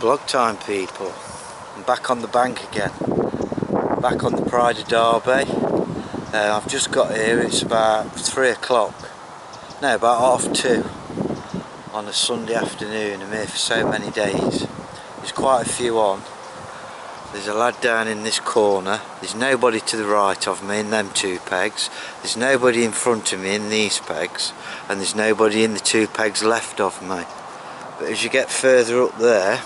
Vlog time, people. I'm back on the bank again, back on the Pride of Derby. I've just got here, it's about 3 o'clock, no, about 2:30 on a Sunday afternoon. I'm here for so many days. There's quite a few on. There's a lad down in this corner, there's nobody to the right of me in them 2 pegs, there's nobody in front of me in these pegs, and there's nobody in the 2 pegs left of me. But as you get further up there,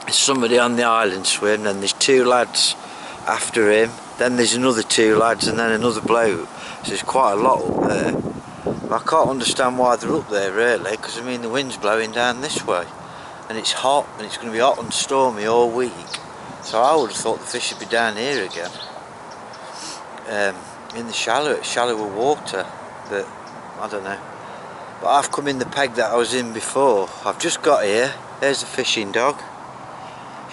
there's somebody on the island swim, then there's 2 lads after him, then there's another 2 lads, and then another bloke. So there's quite a lot up there. But I can't understand why they're up there really, because I mean the wind's blowing down this way, and it's hot, and it's going to be hot and stormy all week. So I would have thought the fish would be down here again, in the shallower water, but I don't know. But I've come in the peg that I was in before. I've just got here. There's the fishing dog.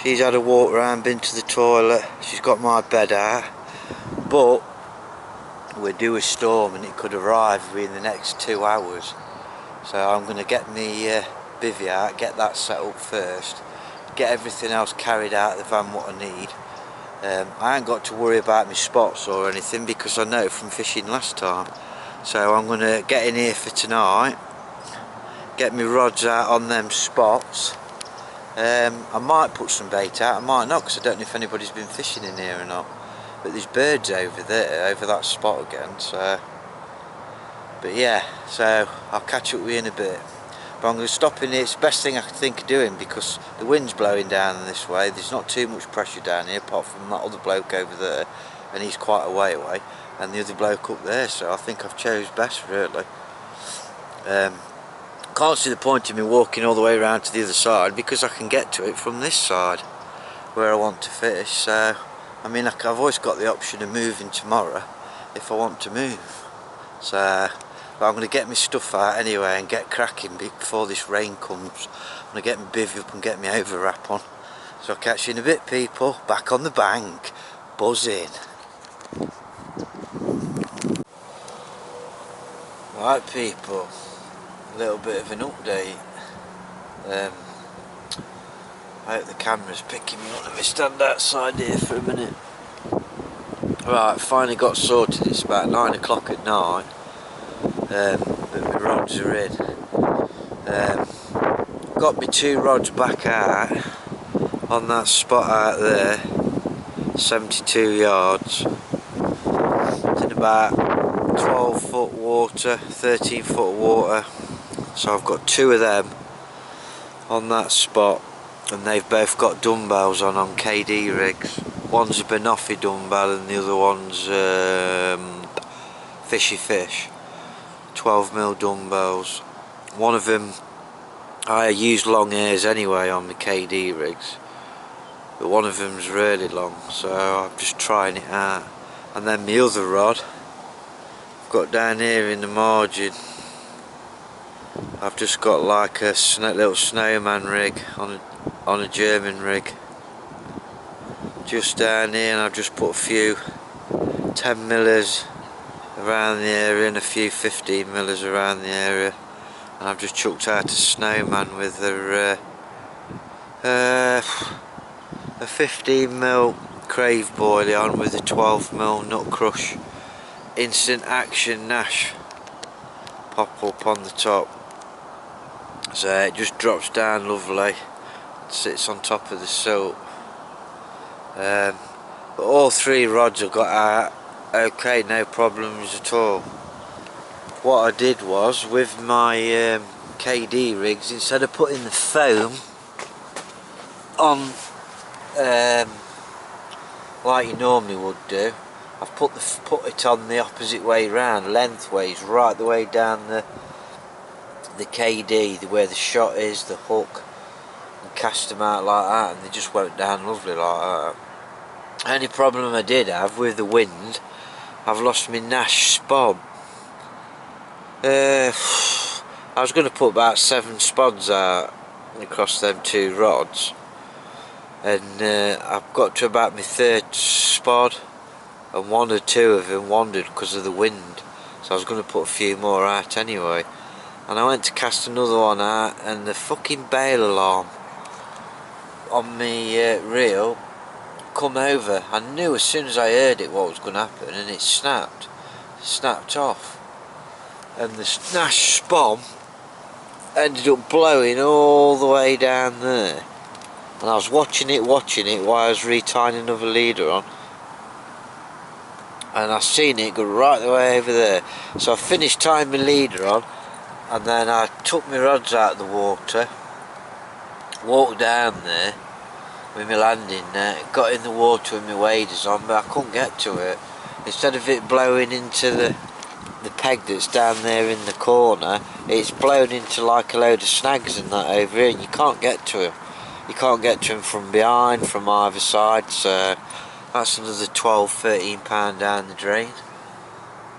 She's had a walk around, been to the toilet. She's got my bed out. But we're due a storm and it could arrive within the next 2 hours. So I'm going to get me bivvy out, get that set up first, get everything else carried out of the van what I need. I ain't got to worry about my spots or anything because I know from fishing last time. So I'm going to get in here for tonight, get my rods out on them spots. I might put some bait out, I might not, because I don't know if anybody's been fishing in here or not. But there's birds over there, over that spot again, so... But yeah, so I'll catch up with you in a bit. But I'm going to stop in here, it's the best thing I can think of doing because the wind's blowing down this way, there's not too much pressure down here apart from that other bloke over there, and he's quite a way away. And the other bloke up there, so I think I've chose best really. Can't see the point of me walking all the way around to the other side because I can get to it from this side where I want to fish. So I mean I've always got the option of moving tomorrow if I want to move. So but I'm going to get my stuff out anyway and get cracking before this rain comes. I'm going to get my bivvy up and get my overwrap on. So I'll catch you in a bit, people. Back on the bank, buzzing. Right, people, a little bit of an update. I hope the camera's picking me up. Let me stand outside here for a minute. Right, finally got sorted. It's about 9 o'clock at night, but my rods are in. Got my 2 rods back out on that spot out there, 72 yards. It's in about 12 foot water, 13 foot water, so I've got 2 of them on that spot, and they've both got dumbbells on KD rigs. One's a Banoffee dumbbell and the other one's Fishy Fish 12mm dumbbells. One of them, I use long hairs anyway on the KD rigs, but one of them's really long, so I'm just trying it out. And then the other rod got down here in the margin, I've just got like a little snowman rig on a German rig just down here, and I've just put a few 10 millers around the area and a few 15 millers around the area, and I've just chucked out a snowman with a 15mm crave boilie on with a 12mm nut crush instant action Nash pop up on the top, so it just drops down lovely, sits on top of the silt. But all 3 rods I got out okay, no problems at all. What I did was with my KD rigs, instead of putting the foam on like you normally would do, I've put it on the opposite way round, lengthways, right the way down the KD, where the shot is, the hook, and cast them out like that, and they just went down lovely like that. Only problem I did have with the wind, I've lost my Nash spob. I was going to put about 7 spods out across them 2 rods, and I've got to about my 3rd spod, and 1 or 2 of them wandered because of the wind, so I was going to put a few more out anyway. And I went to cast another one out, and the fucking bail alarm on me reel come over. I knew as soon as I heard it what was going to happen, and it snapped off, and the snash spom ended up blowing all the way down there, and I was watching it while I was retying another leader on, and I seen it go right the way over there. So I finished tying my leader on, and then I took my rods out of the water, walked down there with my landing net, got in the water with my waders on, but I couldn't get to it. Instead of it blowing into the peg that's down there in the corner, it's blown into like a load of snags and that over here, and you can't get to him. You can't get to him from behind, from either side, so that's another 12-13 pound down the drain.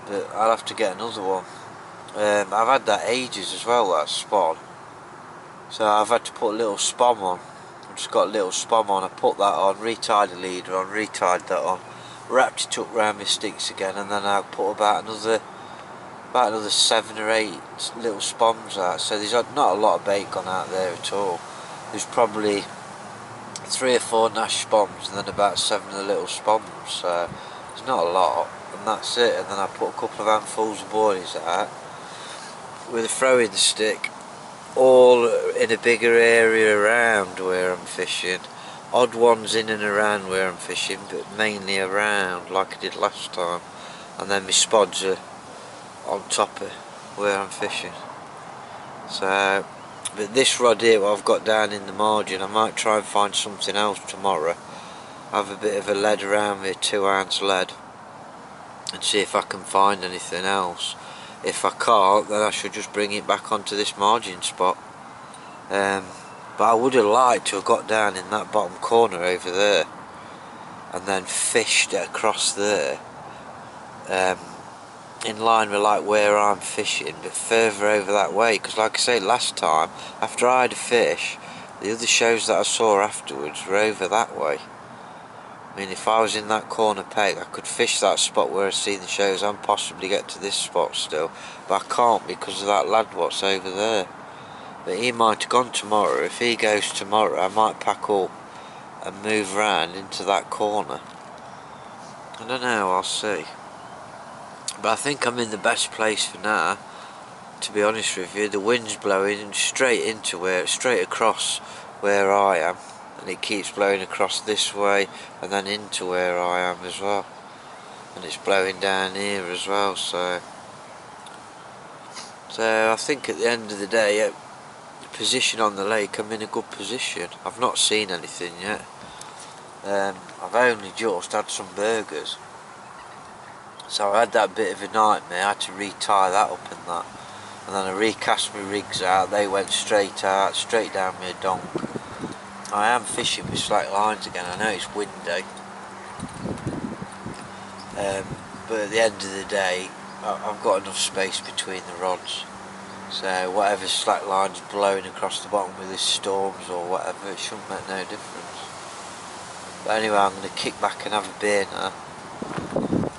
But I'll have to get another one. I've had that ages as well, that spawn. So I've had to put a little spom on. I've just got a little spom on. I put that on, retied the leader on, retied that on, wrapped it up round my sticks again, and then I put about another 7 or 8 little spoms out. So there's not a lot of bait gone out there at all. There's probably 3 or 4 nash spoms and then about 7 of the little spoms. So there's not a lot, and that's it. And then I put a couple of handfuls of boilies out with a throwing stick, all in a bigger area around where I'm fishing. Odd ones in and around where I'm fishing, but mainly around like I did last time. And then my spods are on top of where I'm fishing. So, but this rod here, what I've got down in the margin, I might try and find something else tomorrow. Have a bit of a lead around me, 2 ounce lead, and see if I can find anything else. If I can't, then I should just bring it back onto this margin spot. But I would have liked to have got down in that bottom corner over there and then fished it across there, in line with like where I'm fishing, but further over that way, because like I say, last time after I had a fish, the other shows that I saw afterwards were over that way. I mean, if I was in that corner peg, I could fish that spot where I see the shows and possibly get to this spot still, but I can't because of that lad what's over there. But he might have gone tomorrow. If he goes tomorrow, I might pack up and move around into that corner. I don't know, I'll see. But I think I'm in the best place for now, to be honest with you. The wind's blowing straight across where I am, and it keeps blowing across this way and then into where I am as well, and it's blowing down here as well. So I think at the end of the day, the position on the lake, I'm in a good position. I've not seen anything yet. I've only just had some burgers, so I had that bit of a nightmare. I had to retie that up and then I recast my rigs out. They went straight out, straight down my donk. I am fishing with slack lines again. I know it's windy, but at the end of the day, I've got enough space between the rods, so whatever slack line's blowing across the bottom with these storms or whatever, it shouldn't make no difference. But anyway, I'm going to kick back and have a beer now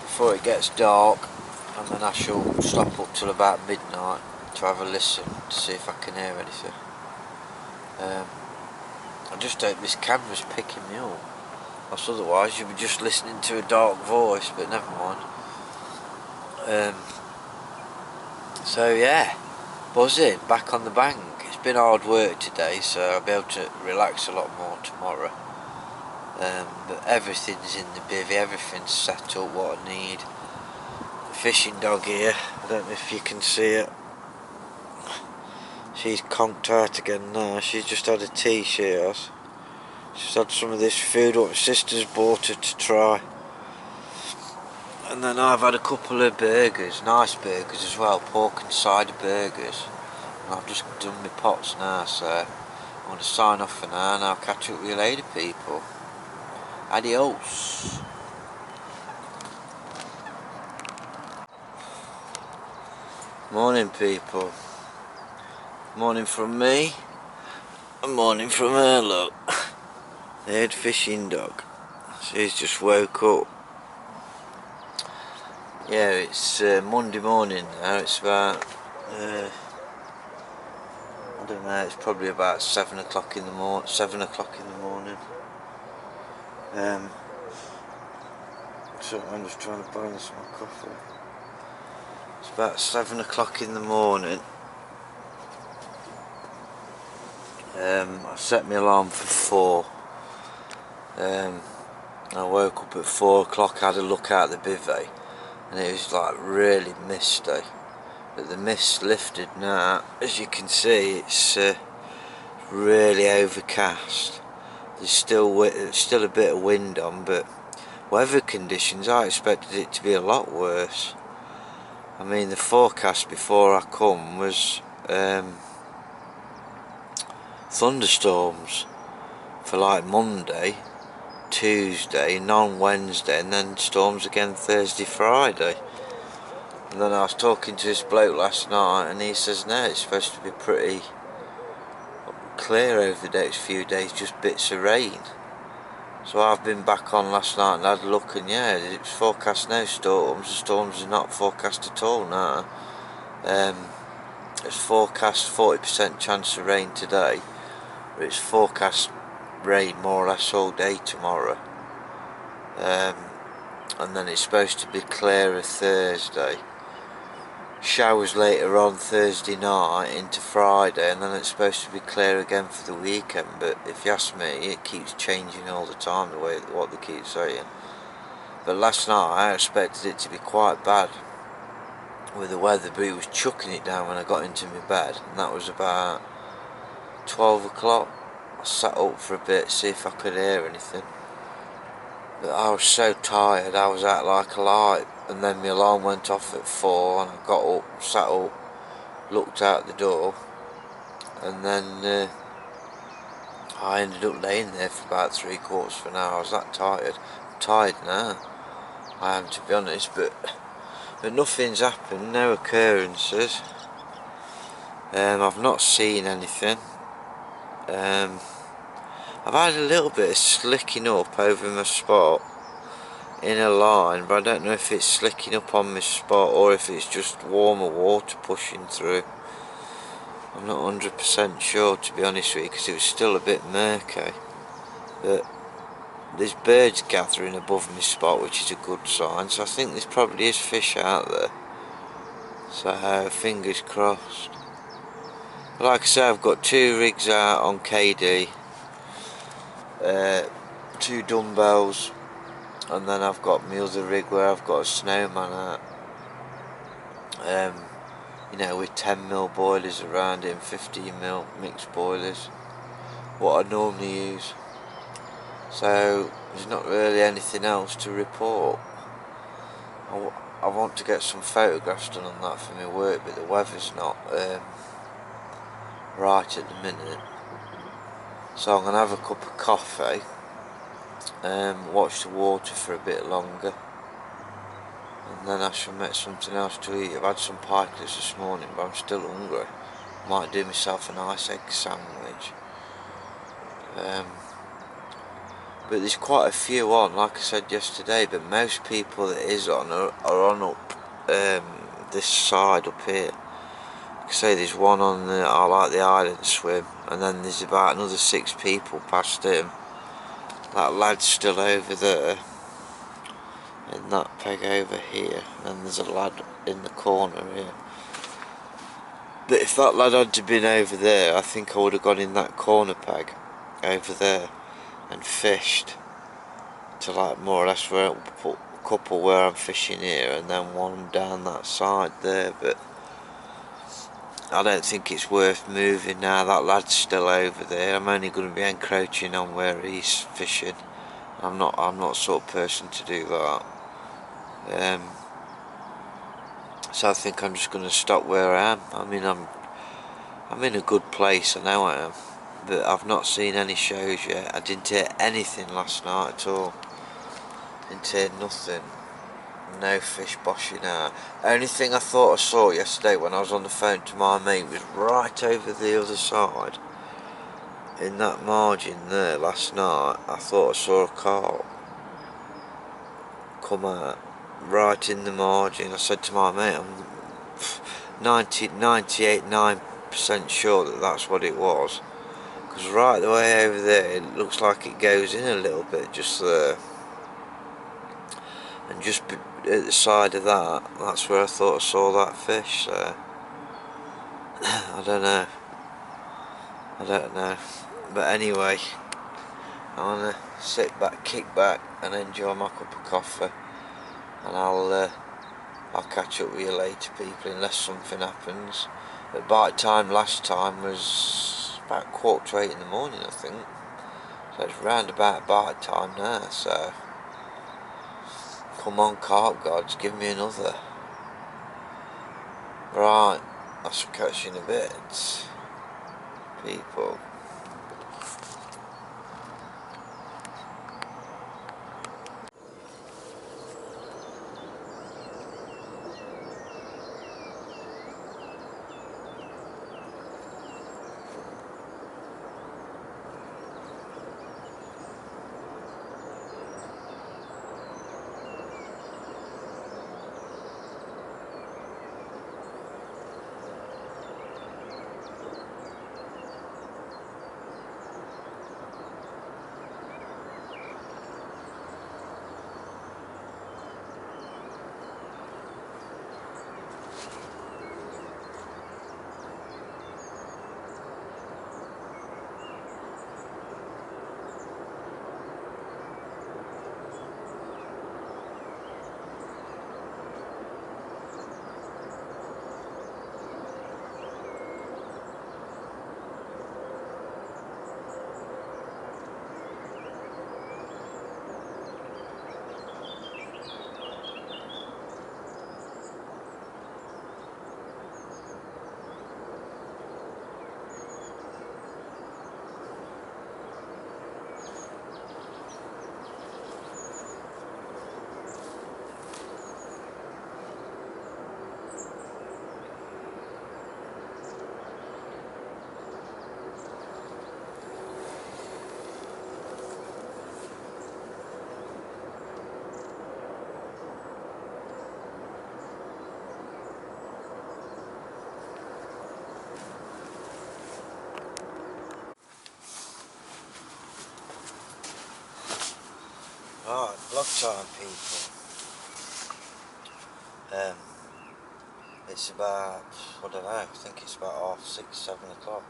before it gets dark, and then I shall stop up till about midnight to have a listen to see if I can hear anything. I just hope this camera's picking me up, else otherwise you'll be just listening to a dark voice, but never mind. So yeah, buzzing, back on the bank. It's been hard work today, so I'll be able to relax a lot more tomorrow. But everything's in the bivvy, everything's set up what I need. The fishing dog here, I don't know if you can see it. She's conked out again now. She's just had a tea, she has. She's had some of this food what my sister's bought her to try. And then I've had a couple of burgers, nice burgers as well, pork and cider burgers. And I've just done my pots now, so I'm going to sign off for now, and I'll catch up with you later, people. Adios. Morning, people. Morning from me, and morning from her, look. The head fishing dog. She's just woke up. Yeah, it's Monday morning now. It's about, I don't know, it's probably about 7 o'clock in the morning. morning. So I'm just trying to balance my coffee. It's about 7 o'clock in the morning. I set my alarm for 4. I woke up at 4 o'clock, had a look out the bivvy, and it was like really misty. But the mist lifted now. As you can see, it's really overcast. There's still a bit of wind on, but weather conditions, I expected it to be a lot worse. I mean, the forecast before I come was thunderstorms for like Monday, Tuesday, non-Wednesday, and then storms again Thursday, Friday. And then I was talking to this bloke last night, and he says no, it's supposed to be pretty clear over the next few days, just bits of rain. So I've been back on last night and had a look, and yeah, it's forecast no storms. The storms are not forecast at all now. It's forecast 40% chance of rain today, but it's forecast rain more or less all day tomorrow. And then it's supposed to be clearer Thursday. Showers later on Thursday night into Friday, and then it's supposed to be clear again for the weekend. But if you ask me, it keeps changing all the time, the way what they keep saying. But last night I expected it to be quite bad with the weather, but it was chucking it down when I got into my bed, and that was about 12 o'clock. I sat up for a bit, see if I could hear anything. But I was so tired, I was out like a light. And then my alarm went off at 4, and I got up, sat up, looked out the door, and then I ended up laying there for about 3/4 of an hour. I was that tired. I'm tired now, I am, to be honest, but nothing's happened, no occurrences. I've not seen anything. I've had a little bit of slicking up over my spot in a line, but I don't know if it's slicking up on my spot or if it's just warmer water pushing through. I'm not 100% sure, to be honest with you, because it was still a bit murky. But there's birds gathering above my spot, which is a good sign, so I think there probably is fish out there. So fingers crossed. But like I say, I've got 2 rigs out on KD, 2 dumbbells, and then I've got my other rig where I've got a snowman out, you know, with 10mm boilers around it and 15mm mixed boilers, what I normally use. So there's not really anything else to report. I want to get some photographs done on that for my work, but the weather's not right at the minute. So I'm going to have a cup of coffee, watch the water for a bit longer, and then I shall make something else to eat. I've had some pikelets this morning, but I'm still hungry. Might do myself a nice egg sandwich. But there's quite a few on, like I said yesterday, but most people that is on are on up this side up here. Like I say, there's one on I like the island swim, and then there's about another 6 people past him. That lad's still over there, in that peg over here, and there's a lad in the corner here. But if that lad had been over there, I think I would have gone in that corner peg over there and fished to like more or less where I'll put a couple where I'm fishing here, and then one down that side there. But I don't think it's worth moving now. That lad's still over there. I'm only going to be encroaching on where he's fishing. I'm not sort of person to do that. So I think I'm just going to stop where I am. I mean, I'm in a good place, I know I am, but I've not seen any shows yet. I didn't hear anything last night at all. Didn't hear nothing. No fish boshing out. Only thing I thought I saw yesterday when I was on the phone to my mate was right over the other side, in that margin there last night. I thought I saw a carp come out right in the margin. I said to my mate, I'm 98, 9% sure that that's what it was. because right the way over there it looks like it goes in a little bit just there, and just at the side of that, that's where I thought I saw that fish. So I don't know, but anyway, I want to sit back, kick back and enjoy my cup of coffee, and I'll catch up with you later, people, unless something happens. But bite time last time was about 7:45 in the morning, I think, so it's round about bite time now. So come on, carp gods, give me another. Right, I shall catch you in a bit, people. Right, vlog time, people. It's about, I don't know, I think it's about 6:30, 7 o'clock.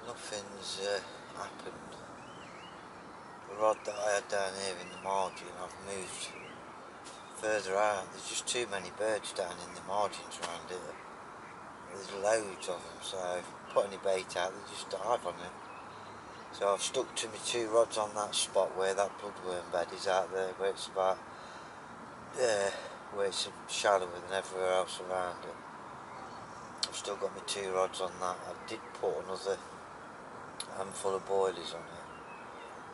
Nothing's happened. The rod that I had down here in the margin, I've moved further out. There's just too many birds down in the margins around here. There's loads of them, so if I put any bait out, they just dive on it. So I've stuck to my 2 rods on that spot where that bloodworm bed is out there, where it's about, where it's shallower than everywhere else around it. I've still got my 2 rods on that. I did put another handful of boilies on it,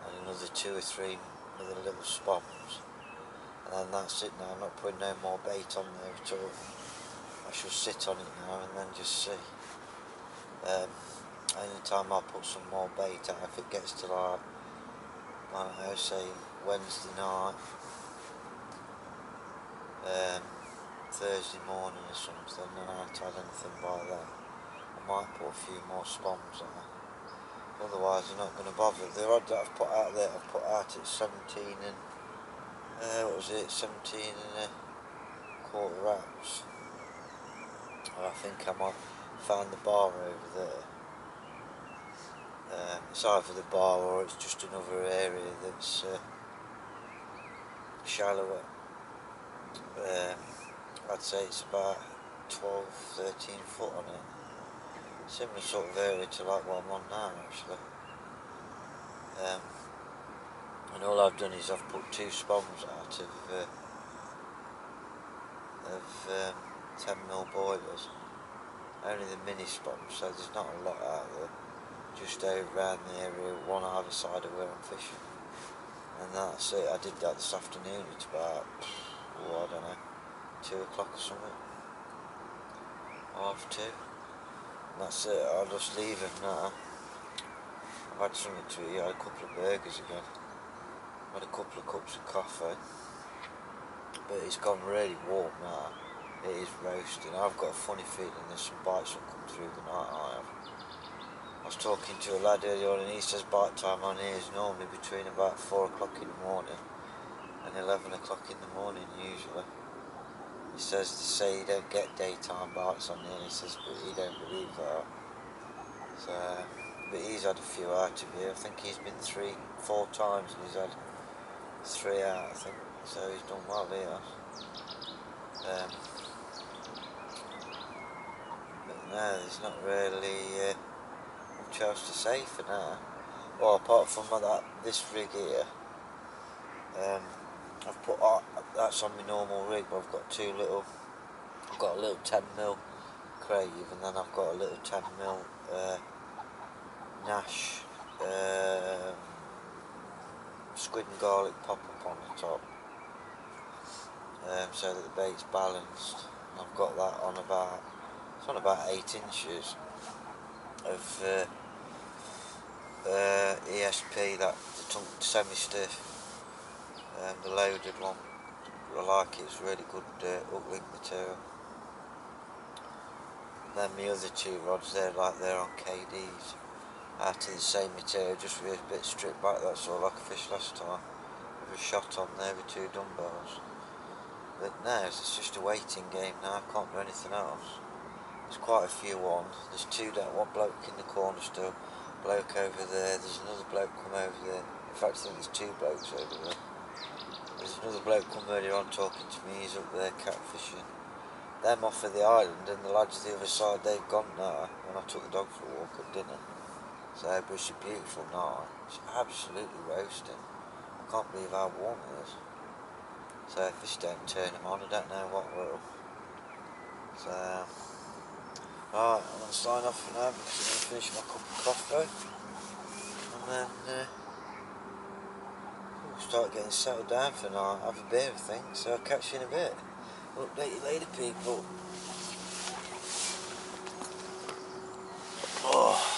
and another 2 or 3 other little spoms, and then that's it now. I'm not putting no more bait on there at all. I shall sit on it now and then just see. Any time I put some more bait out, if it gets to like, I don't know, say Wednesday night, Thursday morning or something, and I haven't had anything by then, I might put a few more spoms on it. Otherwise I'm not going to bother. The rod that I've put out there, I've put out at 17 and, what was it, 17 and a quarter wraps. And I think I might find the bar over there. It's either the bar or it's just another area that's shallower. I'd say it's about 12, 13 foot on it. Similar sort of area to like what I'm on now, actually. And all I've done is I've put 2 spoms out of 10mm boilers. Only the mini spoms, so there's not a lot out there. Just over around the area, one either side of where I'm fishing. And that's it. I did that this afternoon. It's about, I don't know, 2 o'clock or something. 2:30. And that's it. I'll just leave him now. I've had something to eat. I had a couple of burgers again. I had a couple of cups of coffee. But it's gone really warm now. It is roasting. I've got a funny feeling there's some bites that come through the night. I was talking to a lad earlier on and he says bite time on here is normally between about 4 o'clock in the morning and 11 o'clock in the morning usually. He says they say you don't get daytime bites on here, he says, but he don't believe that. So, but he's had a few out of here. I think he's been 3-4 times and he's had 3 out, I think. So he's done well here. But no, there's not really much else to say for now. Well, apart from this rig here, I've put that's on my normal rig, but I've got I've got a little 10mm crave, and then I've got a little 10mm Nash squid and garlic pop-up on the top, so that the bait's balanced. And I've got that on about 8 inches of ESP, that the semi-stiff, the loaded one. I like it, it's really good uplink material. Then my other 2 rods, they're on KDs, out of the same material, just with a bit stripped back, that's all, like I fished last time, with a shot on there with 2 dumbbells. But no, it's just a waiting game now, I can't do anything else. There's quite a few on. There's 2 down, 1 bloke in the corner still, bloke over there, there's another bloke come over there. In fact, I think there's 2 blokes over there. There's another bloke come earlier on talking to me, he's up there catfishing. Them off of the island, and the lads the other side, they've gone now, when I took the dog for a walk at dinner. So, but it's a beautiful night. It's absolutely roasting. I can't believe how warm it is. So if this don't turn them on, I don't know what will. So, alright, I'm going to sign off for now because I'm going to finish my cup of coffee. And then we'll start getting settled down for now. Have a beer, I think. So I'll catch you in a bit. Update you later, people. Oh.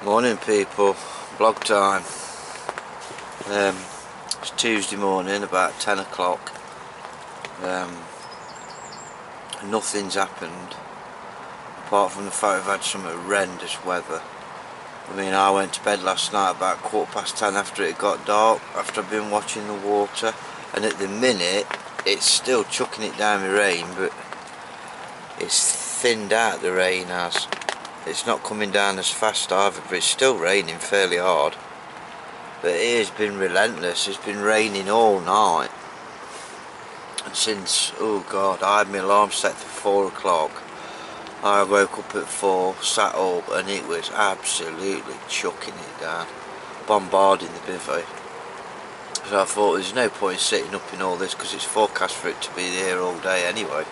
Morning, people. Vlog time. It's Tuesday morning, about 10 o'clock. Nothing's happened apart from the fact we've had some horrendous weather. I mean, I went to bed last night about 10:15 after it got dark, after I've been watching the water, and at the minute it's still chucking it down with rain, but it's thinned out, the rain has. It's not coming down as fast either, but it's still raining fairly hard. But it has been relentless. It's been raining all night. And since, oh God, I had my alarm set for 4 o'clock. I woke up at 4, sat up, and it was absolutely chucking it down. Bombarding the bivvy. So I thought there's no point sitting up in all this because it's forecast for it to be here all day anyway.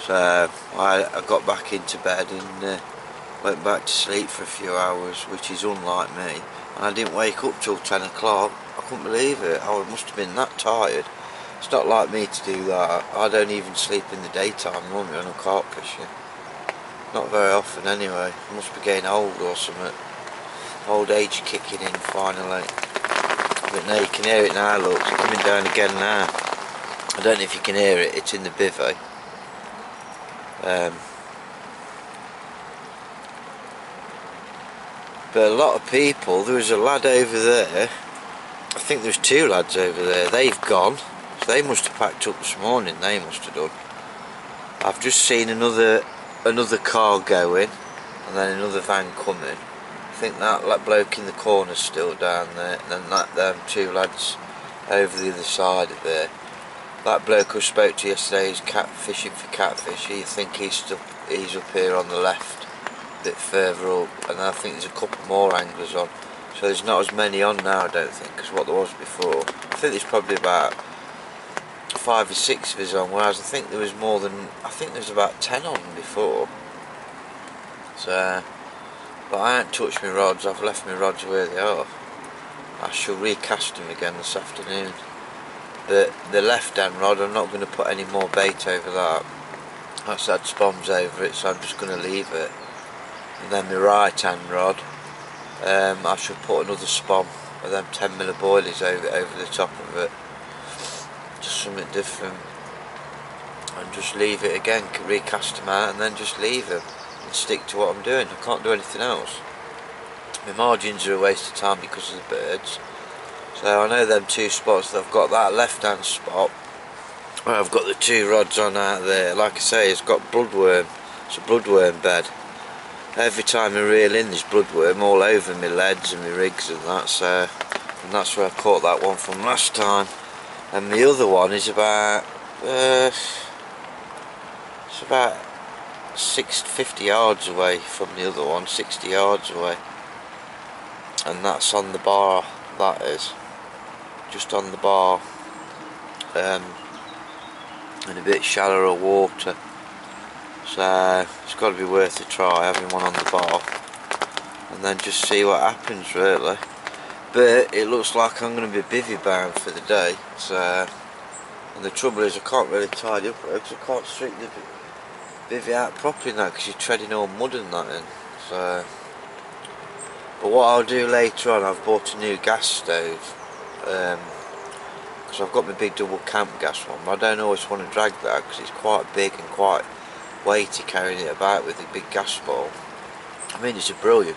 So I got back into bed and went back to sleep for a few hours, which is unlike me, and I didn't wake up till 10 o'clock. I couldn't believe it. I must have been that tired. It's not like me to do that. I don't even sleep in the daytime normally when I'm carp fishing. Not very often anyway. I must be getting old or something. Old age kicking in finally. But now you can hear it now, look, it's coming down again now. I don't know if you can hear it, it's in the bivvy. But a lot of people, there was a lad over there, I think there's 2 lads over there, they've gone, so they must have packed up this morning, they must have done. I've just seen another car going, and then another van coming. I think that bloke in the corner's still down there, and then them 2 lads over the other side of there. That bloke I spoke to yesterday is fishing for catfish. I think he's up here on the left, a bit further up, and I think there's a couple more anglers on. So there's not as many on now, I don't think, as what there was before. I think there's probably about 5 or 6 of us on, whereas I think there was about 10 on before. So, but I haven't touched my rods. I've left my rods where they are. I shall recast them again this afternoon. But the left hand rod, I'm not going to put any more bait over that. That's had spoms over it, so I'm just going to leave it. And then the right hand rod, I should put another spom of them 10mm boilies over the top of it. Just something different. And just leave it again, recast them out, and then just leave them and stick to what I'm doing. I can't do anything else. My margins are a waste of time because of the birds. So I know them two spots that I've got, that left hand spot where I've got the two rods on out there, like I say, it's got bloodworm. It's a bloodworm bed. Every time I reel in there's bloodworm all over my leads and my rigs and that, so, and that's where I caught that one from last time. And the other one is about it's about 50 yards away from the other one, 60 yards away, and that's on the bar. That is just on the bar, in a bit shallower water, so it's got to be worth a try having one on the bar and then just see what happens really. But it looks like I'm going to be bivvy bound for the day, so, and the trouble is I can't really tidy up because I can't straighten the bivvy out properly now because you're treading all mud and that in. So, but what I'll do later on, I've bought a new gas stove, because I've got my big double camp gas one, but I don't always want to drag that because it's quite big and quite weighty carrying it about with a big gas bowl. I mean, it's a brilliant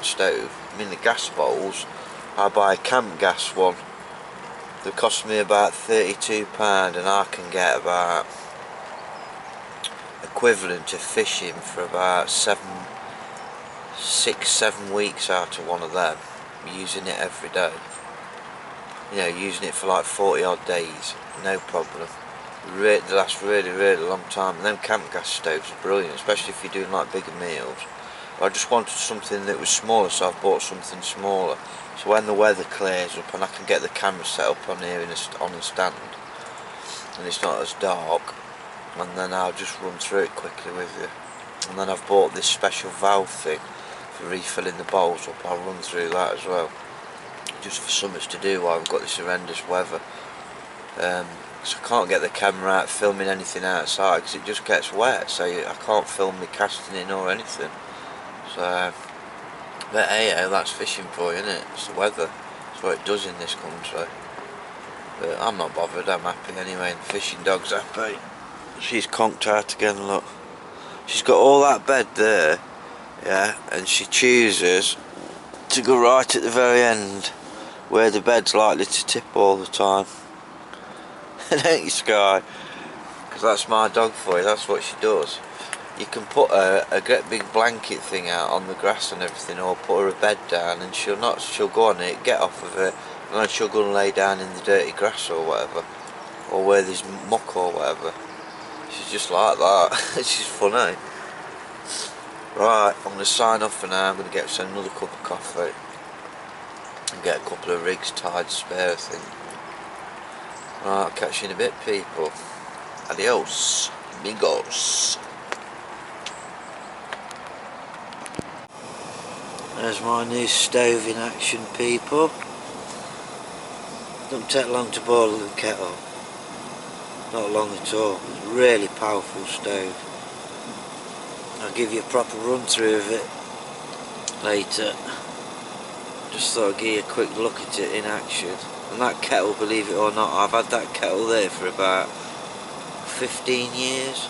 stove. I mean, the gas bowls, I buy a camp gas one, they cost me about £32 and I can get about equivalent to fishing for about 6-7 weeks out of one of them, using it every day. You know, using it for like 40 odd days, no problem. They last really long time. And them camp gas stoves are brilliant, especially if you're doing like bigger meals. But I just wanted something that was smaller, so I've bought something smaller. So when the weather clears up and I can get the camera set up on here on the stand, and it's not as dark, and then I'll just run through it quickly with you. And then I've bought this special valve thing for refilling the bowls up. I'll run through that as well, just for something to do while we've got this horrendous weather. So I can't get the camera out filming anything outside because it just gets wet, so I can't film me casting in or anything. So, but hey, that's fishing for you, isn't it? It's the weather. It's what it does in this country. But I'm not bothered, I'm happy anyway, and the fishing dog's happy. She's conked out again, look. She's got all that bed there, yeah, and she chooses to go right at the very end where the bed's likely to tip all the time. Ain't you, Sky? Because that's my dog for you, that's what she does. You can put a great big blanket thing out on the grass and everything, or put her a bed down and she'll go on it, get off of it, and then she'll go and lay down in the dirty grass or whatever, or where there's muck or whatever. She's just like that. She's funny. Right, I'm going to sign off for now. I'm going to get another cup of coffee and get a couple of rigs tied spare, I think. Right, I'll catch you in a bit, people. Adios, amigos. There's my new stove in action, people. Doesn't take long to boil the kettle. Not long at all. It's a really powerful stove. I'll give you a proper run through of it later. Just thought I'd give you a quick look at it in action. And that kettle, believe it or not, I've had that kettle there for about 15 years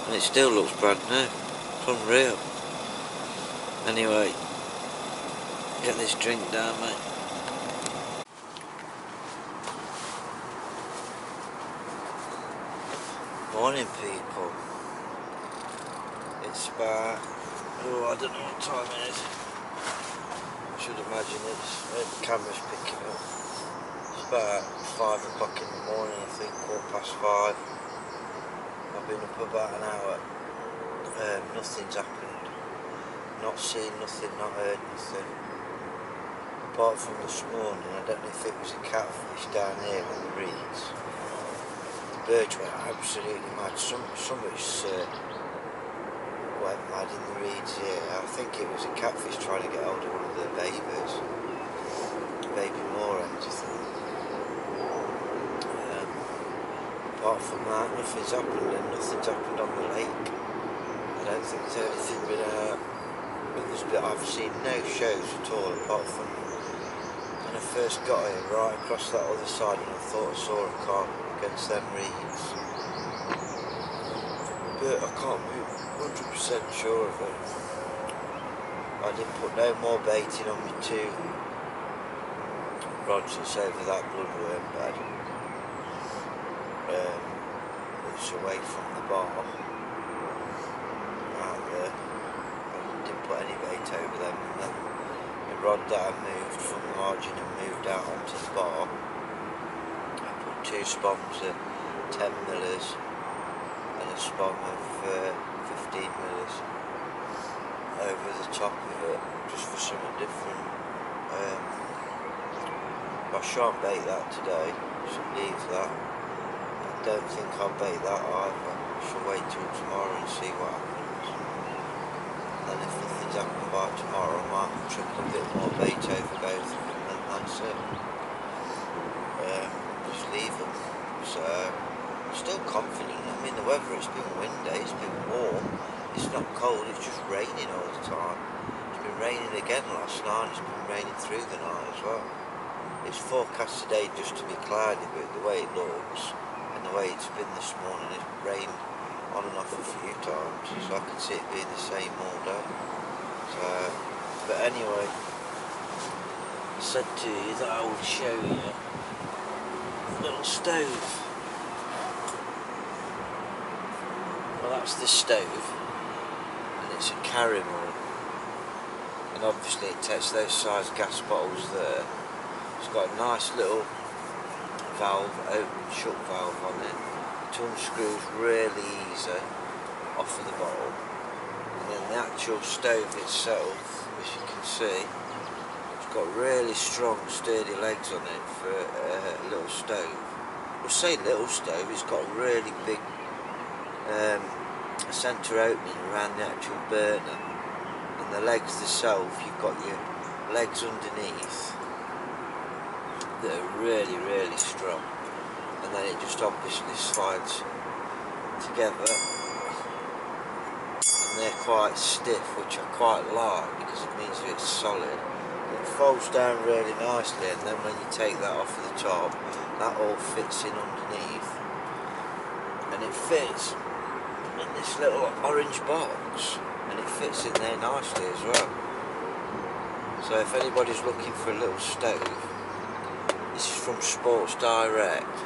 and it still looks brand new. It's unreal. Anyway, get this drink down, mate. Morning, people. It's about, oh, I don't know what time it is. I should imagine the camera's picking up. It's about 5 o'clock in the morning, I think, 5:15. I've been up about an hour. Nothing's happened. Not seen nothing, not heard nothing. Apart from this morning, I don't know if it was a catfish down here on the reeds. The birds went absolutely mad. Somebody's went mad in the reeds here. I think it was a catfish trying to get hold of one of the babies. Baby moorhens, I think. apart from that, nothing's happened, and nothing's happened on the lake. I don't think there's anything been out. I've seen no shows at all, apart from when I first got here, right across that other side, and I thought I saw a carp against them reeds. But I can't be 100% sure of it. I didn't put no more baiting on my 2 rods that's over that bloodworm bed. It's away from the bar. Right there. I didn't put any bait over them. And then the rod that I moved from the margin and moved out onto the bar, I put 2 spoms of 10 millers and a spom of 15 millers over the top of it, just for something different. I shan't bait that today, should leave that. I don't think I'll bait that either. I shall wait till tomorrow and see what happens. And then if nothing's happened by tomorrow, I might trickle a bit more bait over both of them, and that's it. Just leave them. So, I'm still confident. I mean, the weather, it's been windy, it's been warm. It's not cold, it's just raining all the time. It's been raining again last night, it's been raining through the night as well. It's forecast today just to be cloudy, but the way it looks and the way it's been this morning, it's rained on and off a few times, so I can see it being the same all day. So, but anyway, I said to you that I would show you a little stove. Well, that's the stove. It's a caramel, and obviously it takes those size gas bottles there. It's got a nice little valve, open shut valve on it. It unscrews really easy off of the bottle, and then the actual stove itself, as you can see, it's got really strong sturdy legs on it for a little stove. We'll say little stove, it's got a really big a centre opening around the actual burner, and the legs themselves, you've got your legs underneath that are really, really strong, and then it just obviously slides together, and they're quite stiff, which I quite like because it means that it's solid. It folds down really nicely, and then when you take that off of the top, that all fits in underneath, and it fits in this little orange box, and it fits in there nicely as well. So if anybody's looking for a little stove, this is from Sports Direct,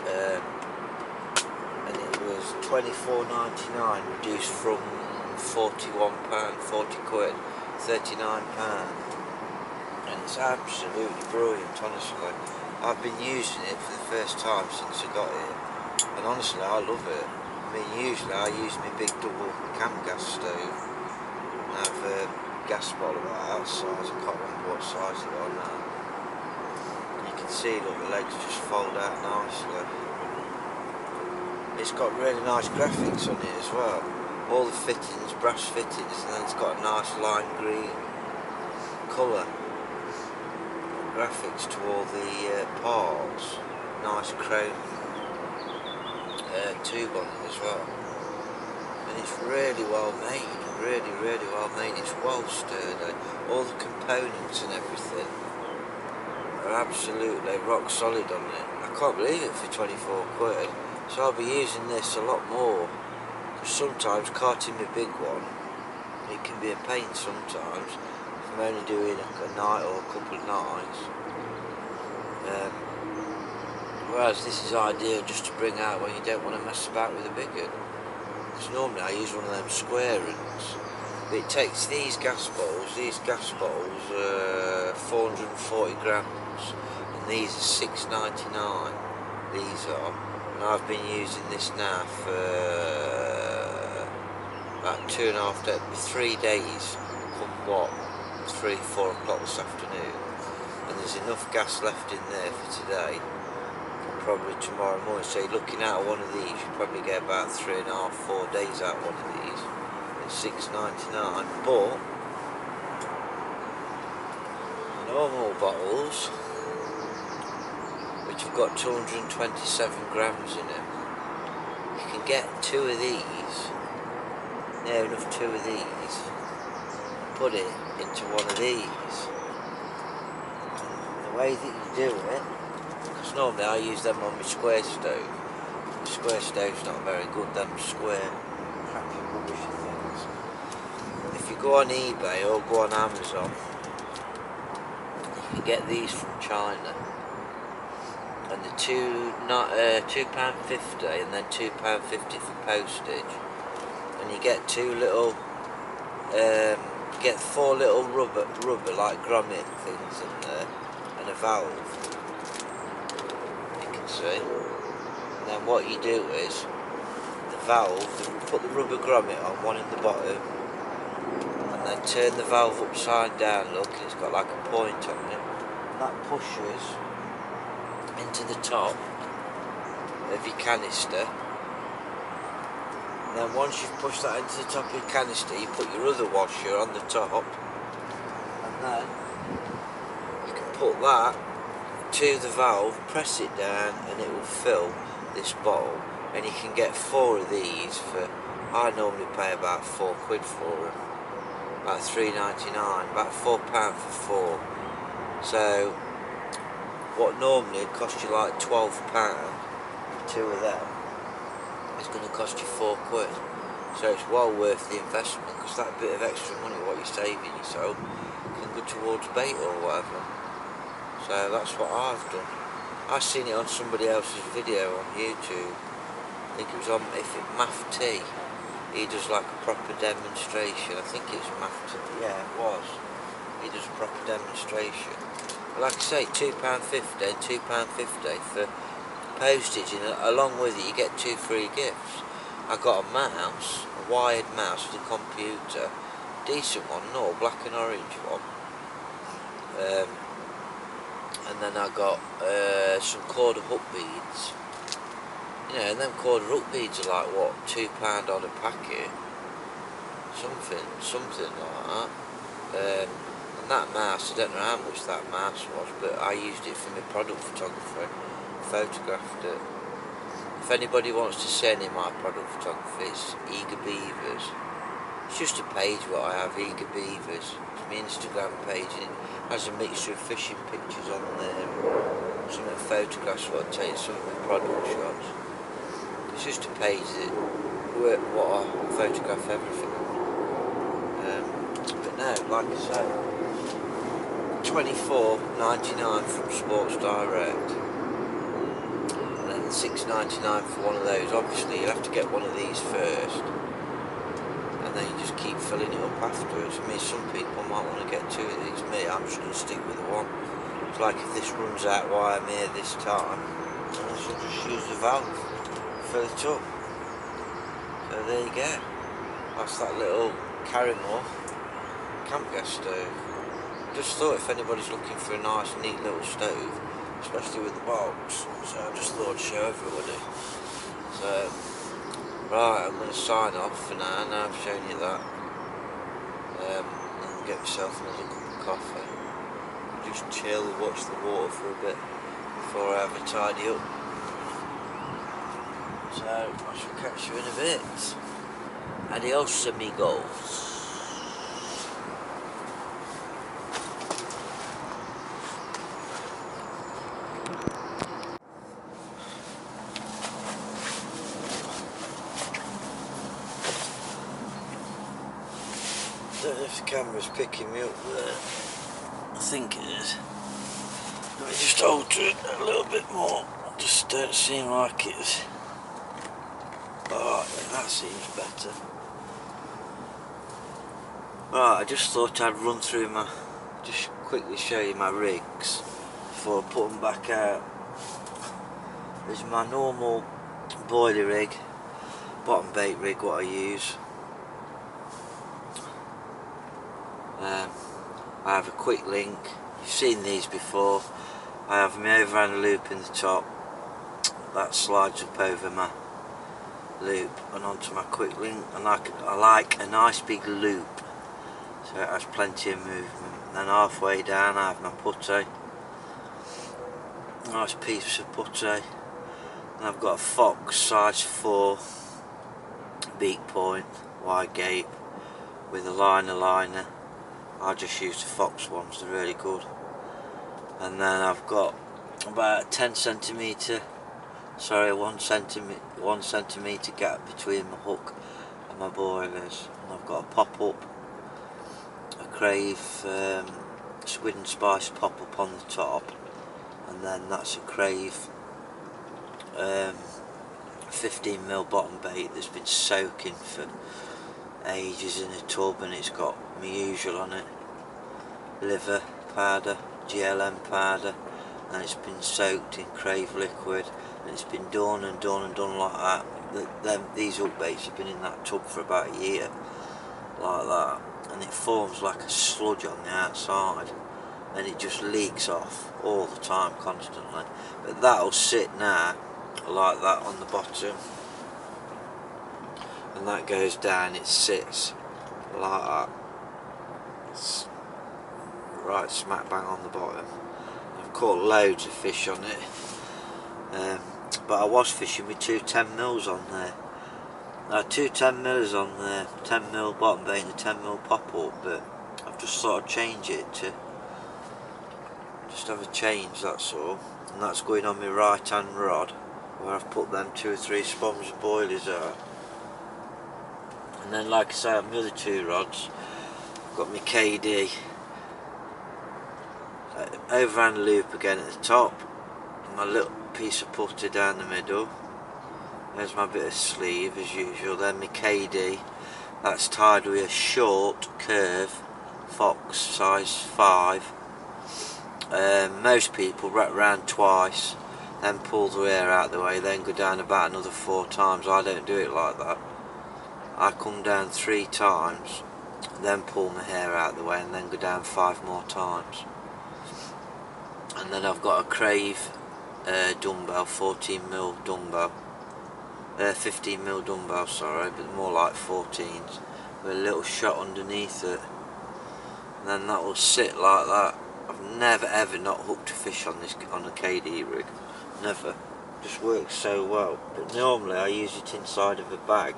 and it was £24.99 reduced from £41, 40 quid, £39, and it's absolutely brilliant. Honestly, I've been using it for the first time since I got it, and honestly I love it. I mean, usually I use my big double camp gas stove and have a gas bottle about that size. I can't remember what size it was now. You can see, look, the legs just fold out nicely. It's got really nice graphics on it as well. All the fittings, brass fittings, and then it's got a nice lime green colour graphics to all the parts. Nice chrome tube on it as well, and it's really well made, really well made. It's well sturdy, all the components and everything are absolutely rock solid on it. I can't believe it for 24 quid, so I'll be using this a lot more, because sometimes carting my big one, it can be a pain sometimes if I'm only doing a night or a couple of nights. Whereas this is ideal just to bring out when you don't want to mess about with a big one. Because normally I use one of them square ones. But it takes these gas bottles are 440 grams, and these are £6.99. These are, and I've been using this now for about 2.5 days, 3 days, come what, 3-4 o'clock this afternoon, and there's enough gas left in there for today. Probably tomorrow morning, so you're looking at one of these, you probably get about 3.5-4 days out of one of these. It's £6.99, but normal bottles, which have got 227 grams in them. You can get 2 of these, near enough 2 of these, put it into one of these. And the way that you do it, because normally I use them on my square stove. The square stove's not very good, them square crappy rubbish things. If you go on eBay or go on Amazon, you can get these from China. And the £2.50 and then £2.50 for postage. And you get 2 little, you get 4 little rubber like grommet things in there, and a valve. You can see. And then what you do is, the valve, you put the rubber grommet on, one in the bottom, and then turn the valve upside down, look, and it's got like a point on it, and that pushes into the top of your canister. And then once you've pushed that into the top of your canister, you put your other washer on the top, and then you can put that to the valve, press it down, and it will fill this bottle. And you can get 4 of these for, I normally pay about £4 for them, about £3.99, about £4 for 4. So what normally would cost you like £12, 2 of them, is going to cost you £4. So it's well worth the investment, because that bit of extra money, what you're saving yourself, can go towards bait or whatever. So that's what I've done. I've seen it on somebody else's video on YouTube. I think it was on Math T. He does like a proper demonstration. I think it's Math T. Yeah, it was. He does a proper demonstration. But like I say, £2.50 and £2.50 for postage, and along with it you get 2 free gifts. I got a mouse, a wired mouse with a computer, decent one, not a black and orange one. And then I got some quarter hook beads. You know, and them quarter hook beads are like what, £2 on a packet, something like that. And that mouse, I don't know how much that mouse was, but I used it for my product photography. Photographed it. If anybody wants to see any of my product photography, it's Eager Beavers. It's just a page what I have, Eager Beavers. It's my Instagram page, and it has a mixture of fishing pictures on there, some of the photographs what I take, some of my product shots. It's just a page that what I photograph everything on. But no, like I say, £24.99 from Sports Direct, and then £6.99 for one of those. Obviously you'll have to get one of these first, and then you just keep filling it up afterwards. I mean, some people might want to get 2 of these. Me, I'm just going to stick with the one. It's like if this runs out while I'm here this time, I shall just use the valve, fill it up. So there you go. That's that little Carrymore camp gas stove. Just thought if anybody's looking for a nice neat little stove, especially with the box, so I just thought I'd show everybody. So right, I'm going to sign off for now. Now I've shown you that, and get myself another cup of coffee, just chill, watch the water for a bit before I have a tidy up. So I shall catch you in a bit. Adios amigos. I don't know if the camera's picking me up there. I think it is. Let me just alter it a little bit more. Just don't seem like it's... Oh, that seems better. Right, I just thought I'd run through my... Just quickly show you my rigs before I put them back out. There's my normal boiler rig, bottom bait rig, what I use. I have a quick link. You've seen these before. I have my overhand loop in the top that slides up over my loop and onto my quick link, and I like a nice big loop so it has plenty of movement. Then halfway down I have my putty, Nice piece of putty. And I've got a Fox size 4 beak point, wide gape, with a liner. I just use the Fox ones, they're really good. And then I've got about 1 centimetre gap between my hook and my boilers. And I've got a pop-up, a Crave Squid and Spice pop-up on the top, and then that's a Crave 15mm bottom bait that's been soaking for ages in a tub, and it's got my usual on it, liver powder, GLM powder, and it's been soaked in Crave liquid, and it's been done like that. These hook baits have been in that tub for about a year, like that, and it forms like a sludge on the outside, and it just leaks off all the time, constantly. But that'll sit now like that on the bottom, and that goes down, it sits like that. It's right smack bang on the bottom. I've caught loads of fish on it, but I was fishing with 2 10mm on there. I had 2 10mm on there, 10mm bottom bait and a 10mm pop up, but I've just sort of changed it to just have a change, that's all. And that's going on my right hand rod, where I've put them 2 or 3 sponge boilies out. And then, like I say, on my other 2 rods, I've got my KD overhand loop again at the top, and my little piece of putty down the middle. There's my bit of sleeve as usual. Then my KD, that's tied with a short curve Fox size 5. Most people wrap round twice, then pull the hair out of the way, then go down about another 4 times. I don't do it like that. I come down 3 times, then pull my hair out of the way, and then go down 5 more times. And then I've got a Crave dumbbell, 14mm dumbbell, 15mm dumbbell, sorry, but more like 14s, with a little shot underneath it. And then that will sit like that. I've never ever not hooked a fish on this, on a KD rig, never. Just works so well. But normally I use it inside of a bag.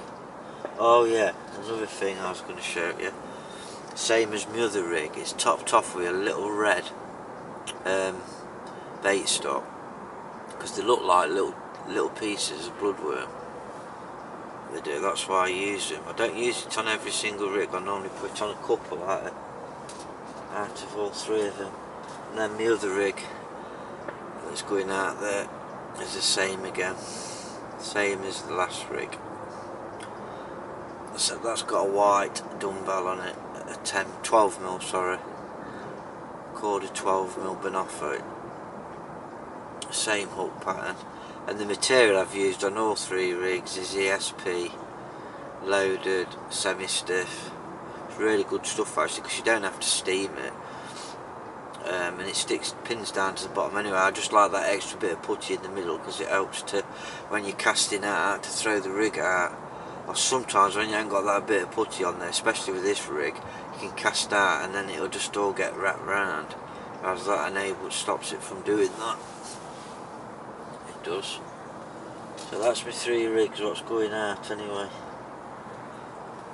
Oh yeah, another thing I was going to show you. Same as my other rig, it's topped off with a little red bait stock, because they look like little pieces of bloodworm. They do, that's why I use them. I don't use it on every single rig, I normally put it on a couple out of all 3 of them. And then my other rig that's going out there is the same again, same as the last rig. So that's got a white dumbbell on it, a 12mm, sorry, quarter 12mm Benofo, same hook pattern. And the material I've used on all 3 rigs is ESP loaded semi-stiff. It's really good stuff actually, because you don't have to steam it, and it sticks pins down to the bottom anyway. I just like that extra bit of putty in the middle, because it helps to, when you're casting out, to throw the rig out. Or sometimes when you ain't got that bit of putty on there, especially with this rig, you can cast out and then it'll just all get wrapped round. As that stops it from doing that. It does. So that's my 3 rigs, what's going out anyway.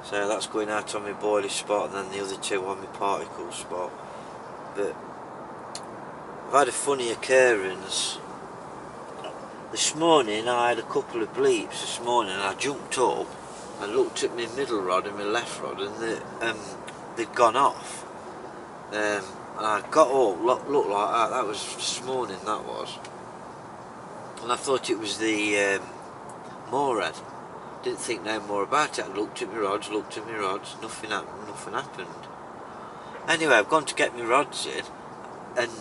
So that's going out on my boilie spot, and then the other 2 on my particle spot. But I've had a funny occurrence. This morning I had a couple of bleeps this morning, and I jumped up and looked at my middle rod and my left rod, and they'd gone off. And I got up, looked like that. That was this morning, that was. And I thought it was the moorhead. Didn't think no more about it. I looked at my rods, nothing happened. Anyway, I've gone to get my rods in, and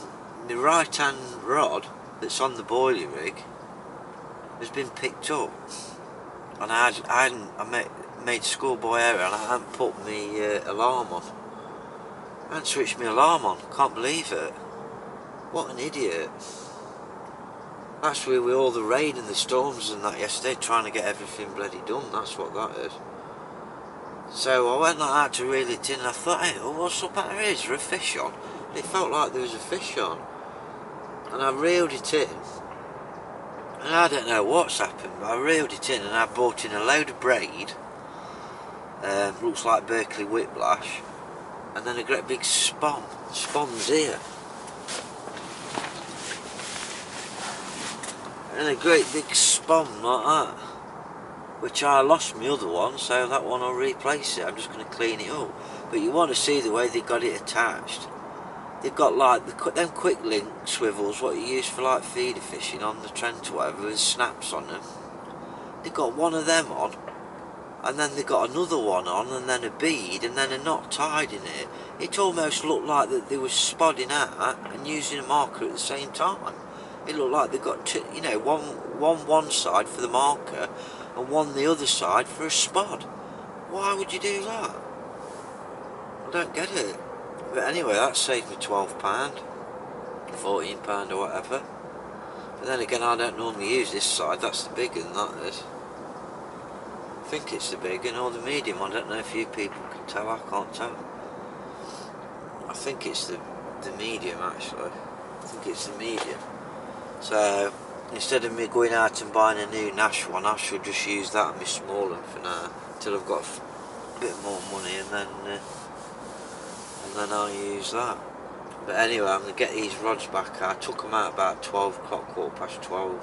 my right hand rod that's on the boilie rig has been picked up, and I made schoolboy error, and I hadn't put my alarm on. I hadn't switched my alarm on. Can't believe it. What an idiot. That's with all the rain and the storms and that yesterday, trying to get everything bloody done. That's what that is. So I went like that to reel it in, and I thought, hey, what's up out here? Is there a fish on? And it felt like there was a fish on. and I reeled it in, and I don't know what's happened, but I reeled it in and I brought in a load of braid, looks like Berkeley whiplash, and then a great big spon's here, and a great big spon like that, which I lost my other one, so that one I'll replace it. I'm just going to clean it up. But you want to see the way they got it attached. They've got like them quick link swivels, what you use for like feeder fishing on the Trent or whatever, with snaps on them. They've got one of them on, and then they got another one on, and then a bead, and then a knot tied in it. It almost looked like that they were spodding out and using a marker at the same time. It looked like they got two, you know, one side for the marker and one the other side for a spod. Why would you do that? I don't get it. But anyway, that saved me £12, £14 or whatever. But then again, I don't normally use this side. That's the big one, that is. I think it's the big one or the medium. I don't know if you people can tell. I can't tell. I think it's the medium, actually. I think it's the medium. So instead of me going out and buying a new Nash one, I should just use that and my small one for now, until I've got a bit more money, and then I'll use that. But anyway, I'm going to get these rods back. I took them out about 12 o'clock, 12:15.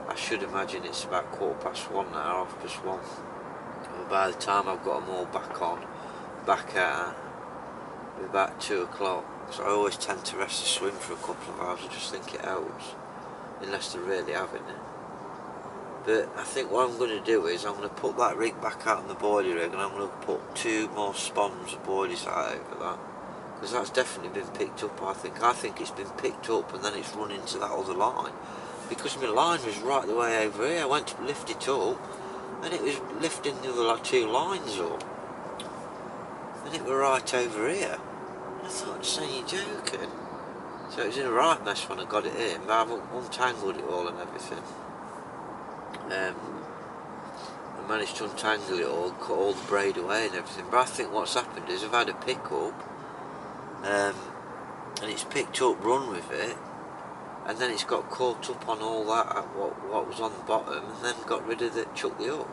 I should imagine it's about 1:15 now, 1:30. And by the time I've got them all back on, back out, it'll be about 2 o'clock. So I always tend to rest the swim for a couple of hours. I just think it helps, unless they're really having it. But I think what I'm going to do is I'm going to put that rig back out on the boilie rig, and I'm going to put 2 more spons of boilies out over that, because that's definitely been picked up. I think it's been picked up and then it's run into that other line, because my line was right the way over here. I went to lift it up and it was lifting the other like 2 lines up, and it were right over here. I thought, saying you're joking. So it was in a right mess when I got it in, but I've untangled it all and everything. I managed to untangle it all, cut all the braid away and everything. But I think what's happened is I've had a pick up, and it's picked up, run with it, and then it's got caught up on all that, what was on the bottom, and then got rid of it, chucked the hook.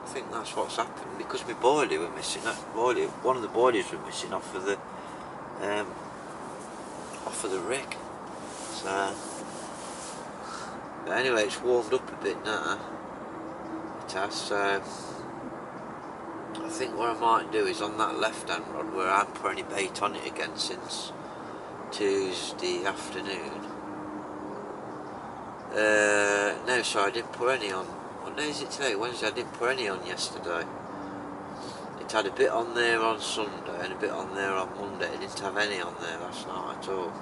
I think that's what's happened, because my boilie were missing. One of the boilies were missing off of the rig. So, but anyway, it's warmed up a bit now. It has. So I think what I might do is on that left-hand rod, where I haven't put any bait on it again since Tuesday afternoon. No, sorry, I didn't put any on. What day is it today? Wednesday. I didn't put any on yesterday. It had a bit on there on Sunday and a bit on there on Monday. It didn't have any on there last night at all.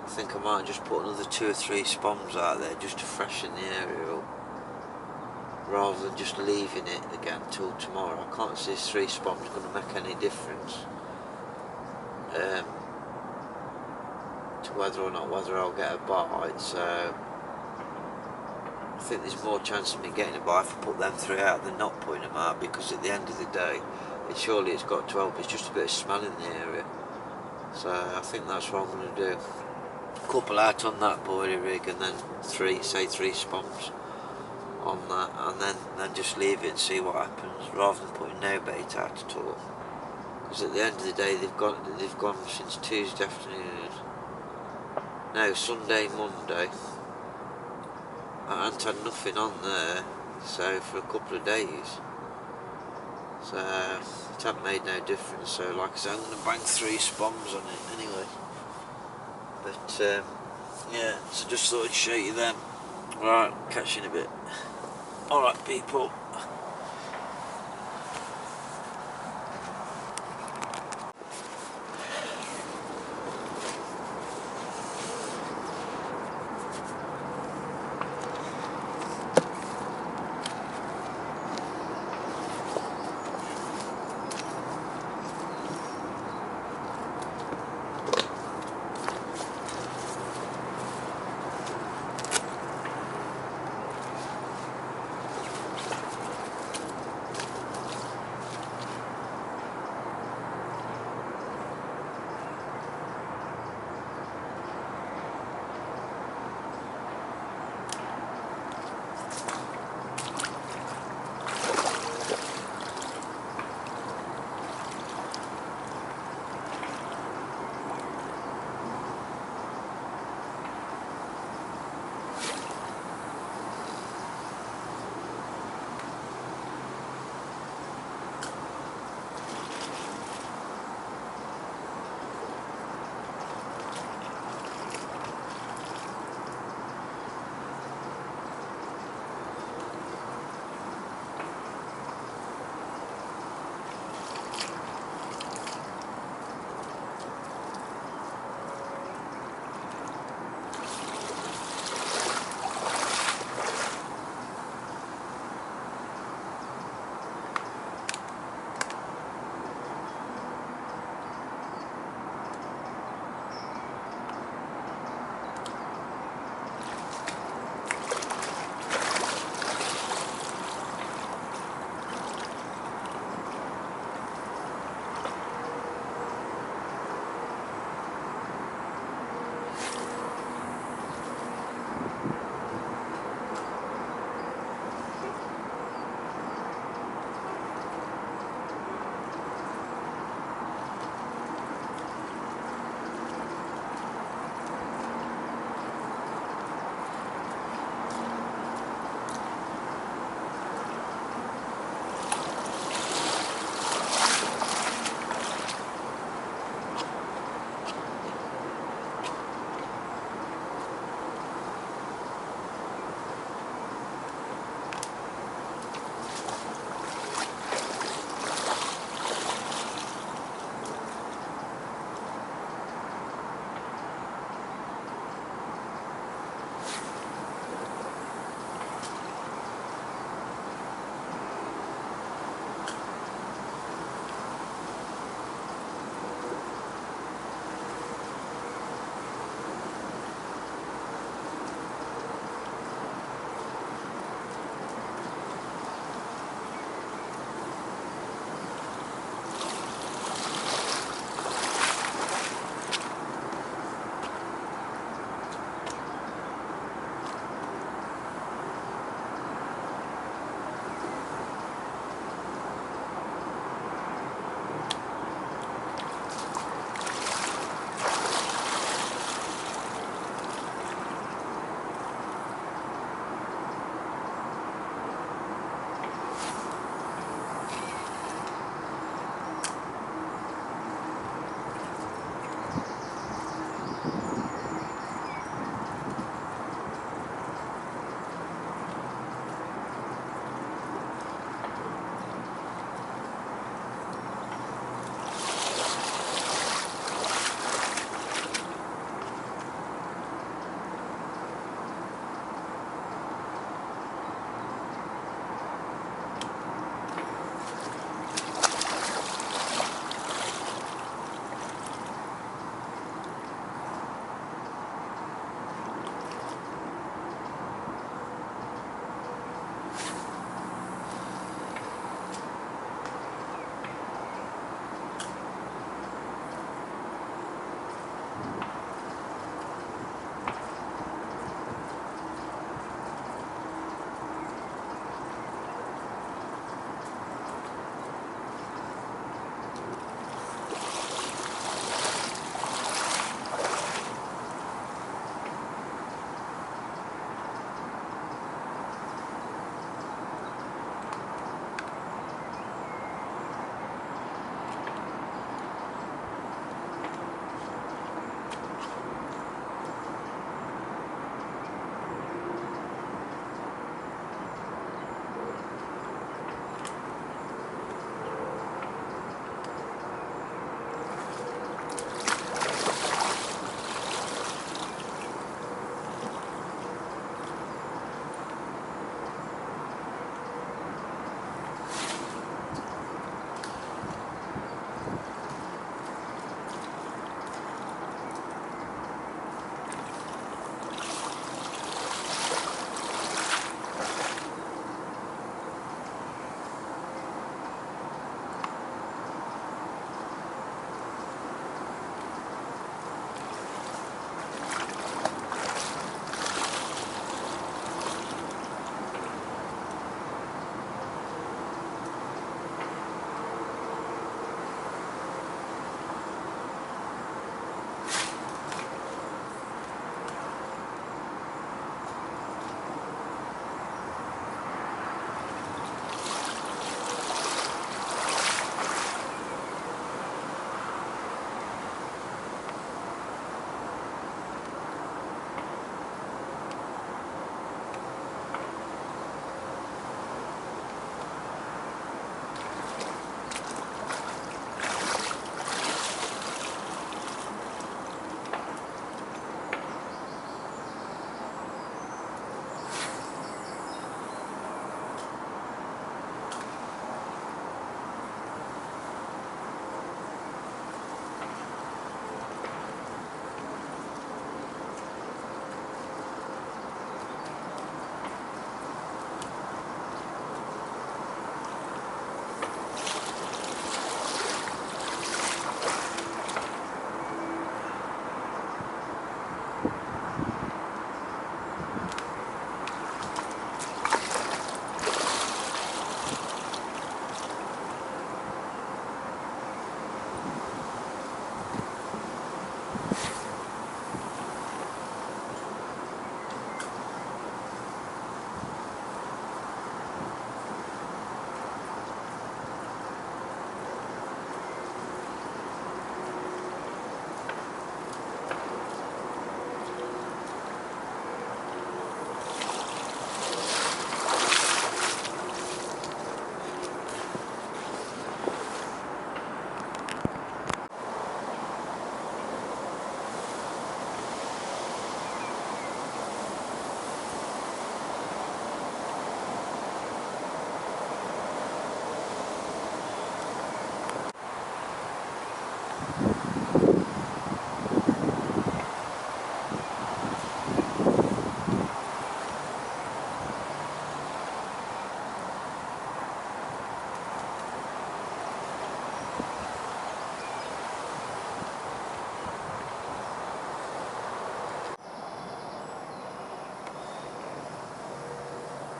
I think I might just put another 2 or 3 spons out there just to freshen the area up, rather than just leaving it again till tomorrow. I can't see this 3 spons going to make any difference to whether I'll get a bite. So I think there's more chance of me getting a bite if I put them 3 out than not putting them out, because at the end of the day, it's got to help. It's just a bit of smell in the area. So I think that's what I'm going to do. Couple out on that boilie rig, and then 3 spons on that, and then just leave it and see what happens, rather than putting no bait out at all. Because at the end of the day, they've gone since Tuesday afternoon. No, Sunday, Monday. I haven't had nothing on there, so for a couple of days. So it hasn't made no difference. So like I said, I'm going to bang 3 spons on it anyway. But yeah, so just thought I'd show you them. Right, catch you in a bit. Alright people.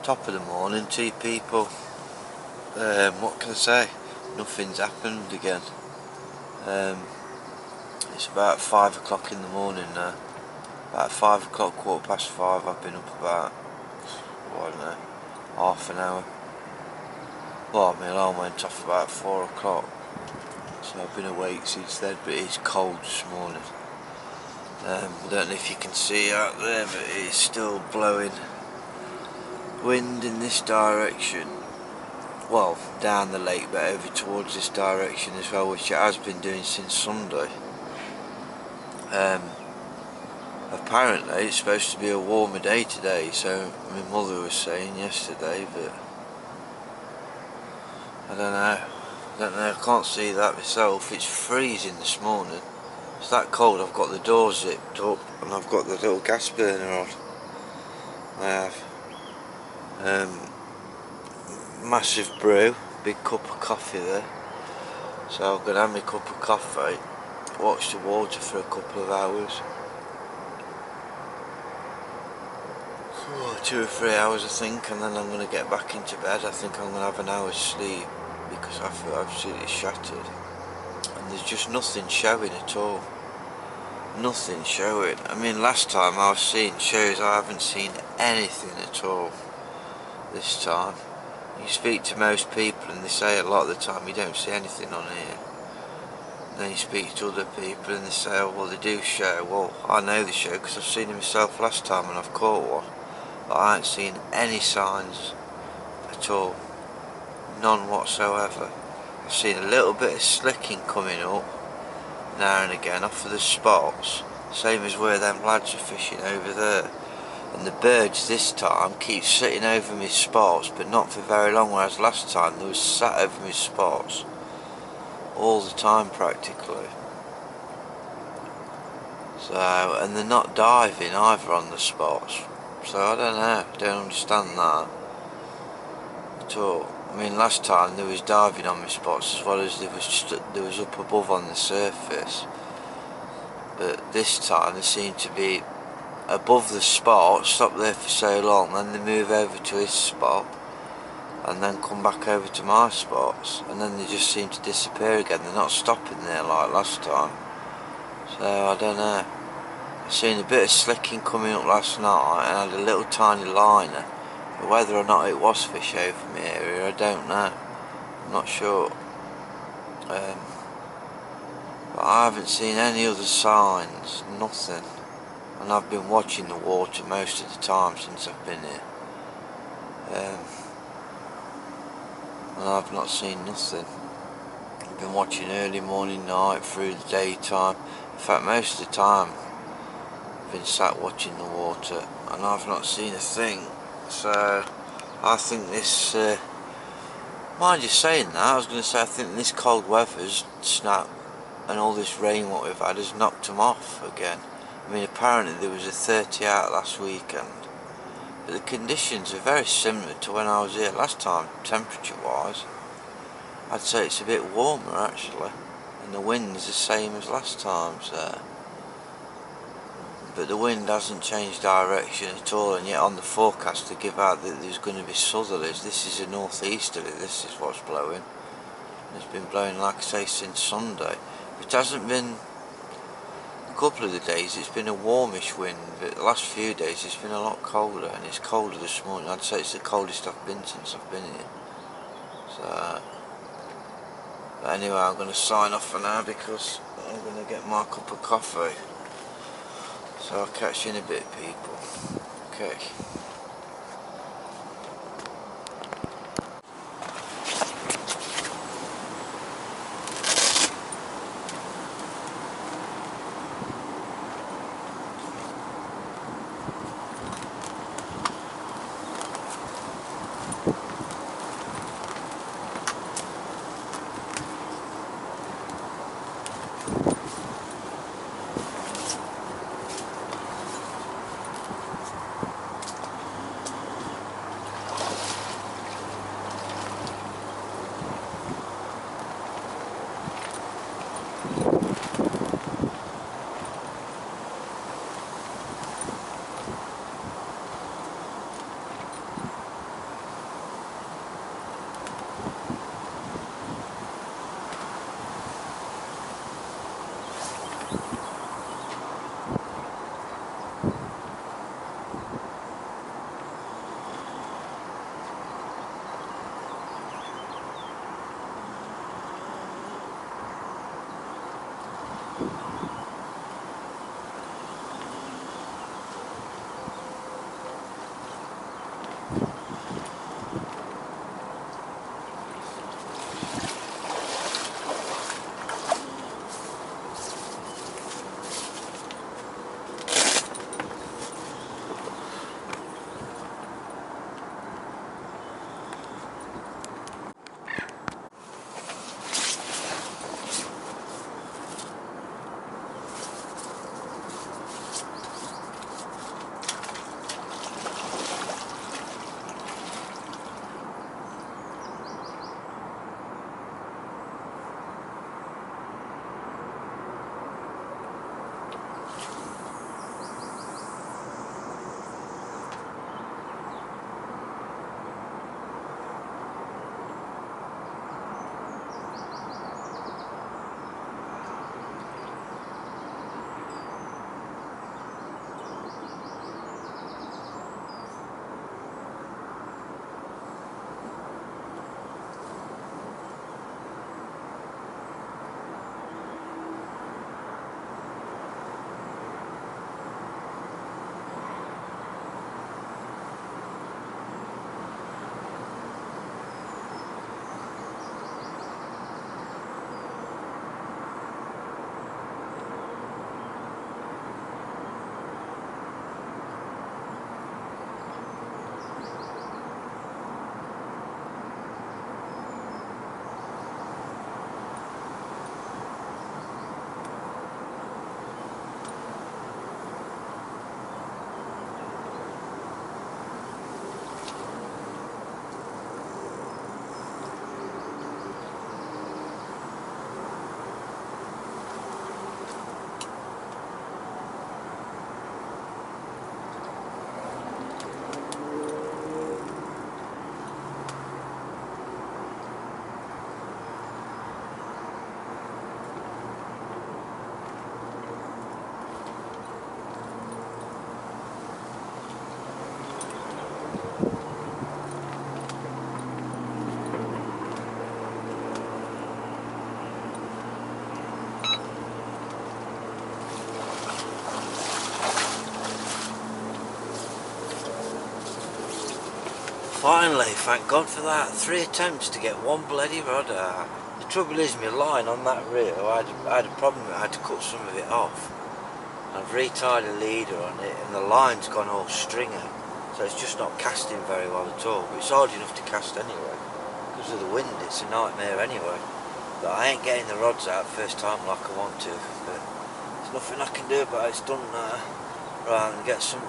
top of the morning, 2 people. What can I say? Nothing's happened again. It's about 5 o'clock in the morning now. About 5 o'clock, 5:15, I've been up about, I don't know, half an hour. Well, my alarm went off about 4 o'clock, so I've been awake since then, but it's cold this morning. I don't know if you can see out there, but it's still blowing wind in this direction. Well, down the lake, but over towards this direction as well, which it has been doing since Sunday. Apparently it's supposed to be a warmer day today, so my mother was saying yesterday, but I don't know, I can't see that myself. It's freezing this morning. It's that cold. I've got the doors zipped up and I've got the little gas burner on. I have massive brew, big cup of coffee there, so I'm gonna have my cup of coffee, watch the water for a couple of hours. 2 or 3 hours I think, and then I'm going to get back into bed. I think I'm going to have an hour's sleep because I feel absolutely shattered, and there's just nothing showing at all. Nothing showing. I mean, last time I was seeing shows, I haven't seen anything at all this time. You speak to most people and they say a lot of the time you don't see anything on here. Then you speak to other people and they say, oh well, they do show. Well, I know they show because I've seen it myself last time and I've caught one. But I ain't seen any signs at all. None whatsoever. I've seen a little bit of slicking coming up now and again off of the spots, same as where them lads are fishing over there. And the birds this time keep sitting over my spots, but not for very long, whereas last time they was sat over my spots all the time practically. So, and they're not diving either on the spots. So I don't know, don't understand that at all. I mean, last time there was diving on my spots as well as there was up above on the surface. But this time they seem to be above the spot, stop there for so long, then they move over to his spot and then come back over to my spots, and then they just seem to disappear again. They're not stopping there like last time. So I don't know. I seen a bit of slicking coming up last night and had a little tiny liner, but whether or not it was fish over my area I don't know. I'm not sure. But I haven't seen any other signs, nothing. And I've been watching the water most of the time since I've been here. And I've not seen nothing. I've been watching early morning, night, through the daytime. In fact, most of the time I've been sat watching the water and I've not seen a thing. So I think this, mind you saying that, I was going to say I think this cold weather's snap and all this rain what we've had has knocked them off again. I mean, apparently there was a 30 out last weekend, but the conditions are very similar to when I was here last time, temperature wise. I'd say it's a bit warmer actually, and the wind's the same as last time, so. But the wind hasn't changed direction at all, and yet on the forecast they give out that there's going to be southerlies. This is a northeasterly, this is what's blowing. It's been blowing, like I say, since Sunday. It hasn't been a couple of the days, it's been a warmish wind, but the last few days it's been a lot colder, and it's colder this morning. I'd say it's the coldest I've been since I've been here. So, but anyway, I'm going to sign off for now because I'm going to get my cup of coffee. So I'll catch you in a bit, people. Okay. Finally, thank God for that. 3 attempts to get one bloody rod out. The trouble is, my line on that reel, I had a problem. I had to cut some of it off. I've retied a leader on it, and the line's gone all stringer, so it's just not casting very well at all. But it's hard enough to cast anyway. Because of the wind, it's a nightmare anyway. But I ain't getting the rods out first time like I want to. But there's nothing I can do about it. It's done now. Right, and get some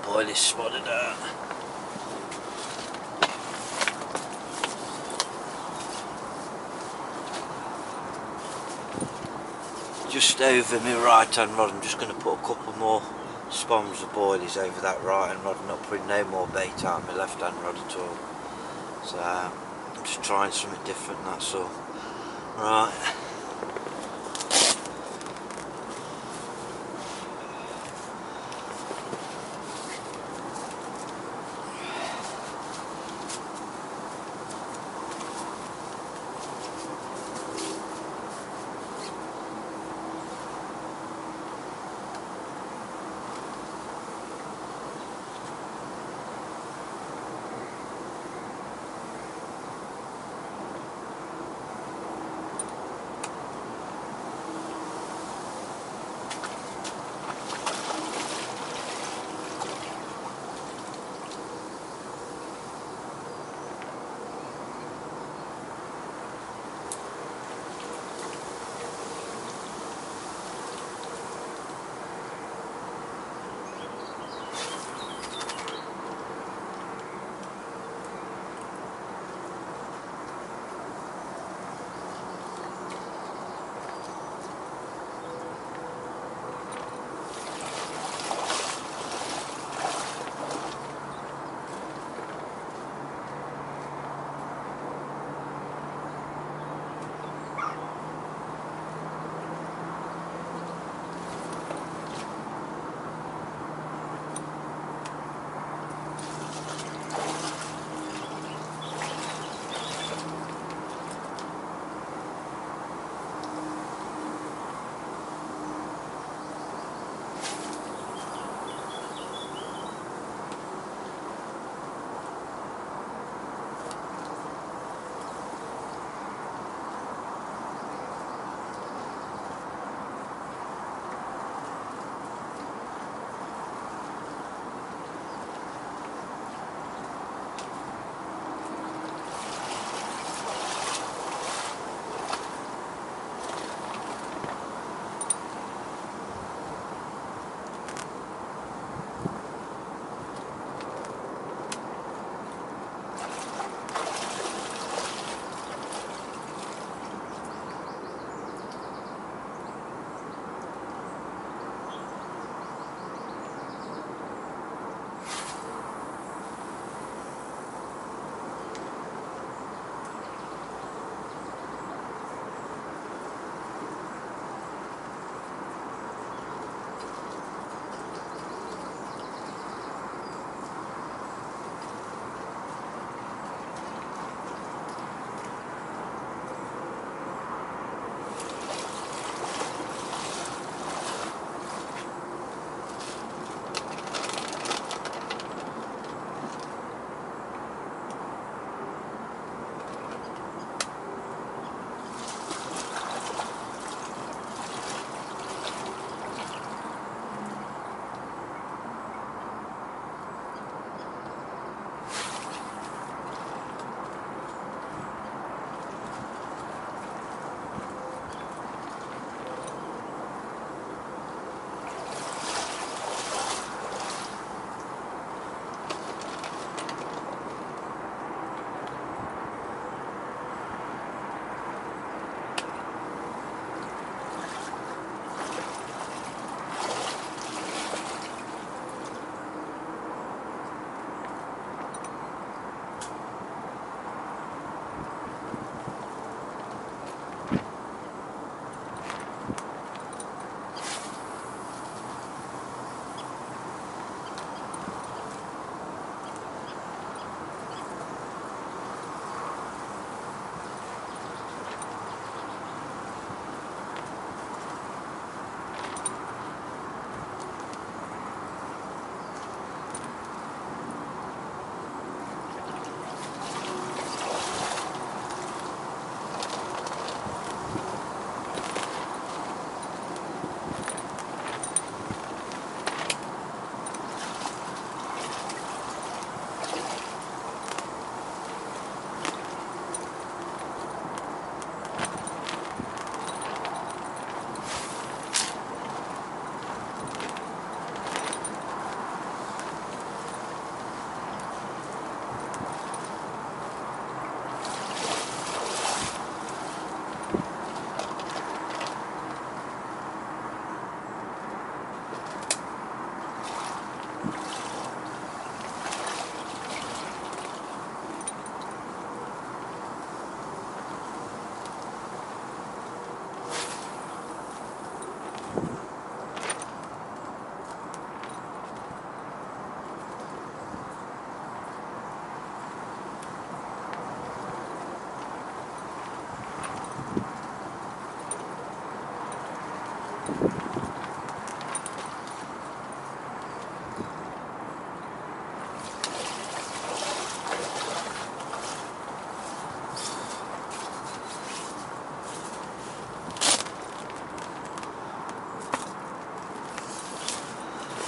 boilies spotted out. Just over my right hand rod, I'm just going to put a couple more spombs of boilies over that right hand rod and not putting no more bait out my left hand rod at all. So I'm just trying something different, that's all. Right.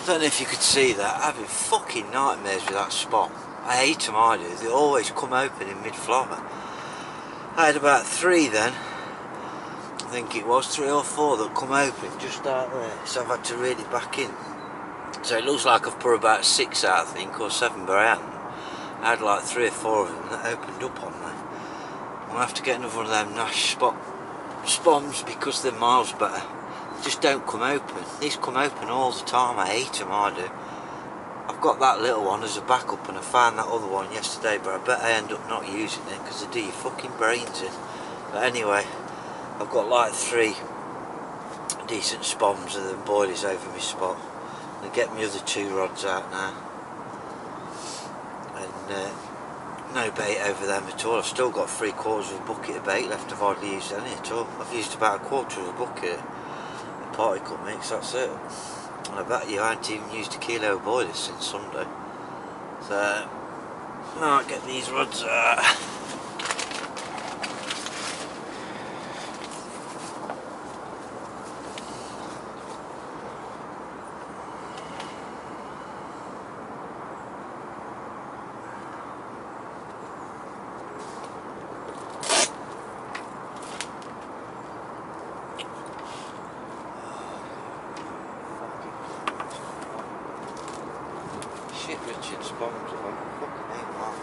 don't know if you could see that, having fucking nightmares with that spot. I hate them, I do. They always come open in mid-flower. I had about 3 then. I think it was 3 or 4 that come open just out there. So I've had to reel it back in. So it looks like I've put about 6 out, I think, or 7, but I haven't. I had like 3 or 4 of them that opened up on me. I'll have to get another one of them Nash spoms because they're miles better. They just don't come open. These come open all the time. I hate them, I do. I've got that little one as a backup, and I found that other one yesterday, but I bet I end up not using it because they do your fucking brains in. But anyway, I've got like 3 decent spoms and then boilies over my spot. I'm going to get my other 2 rods out now. And no bait over them at all. I've still got 3/4 of a bucket of bait left. I've hardly used any at all. I've used about 1/4 of a bucket of party cut mix, that's it. And I bet you I haven't even used a kilo of boilers since Sunday. So, now I get these rods out. Shit, Richard's bombs are fucking hate that.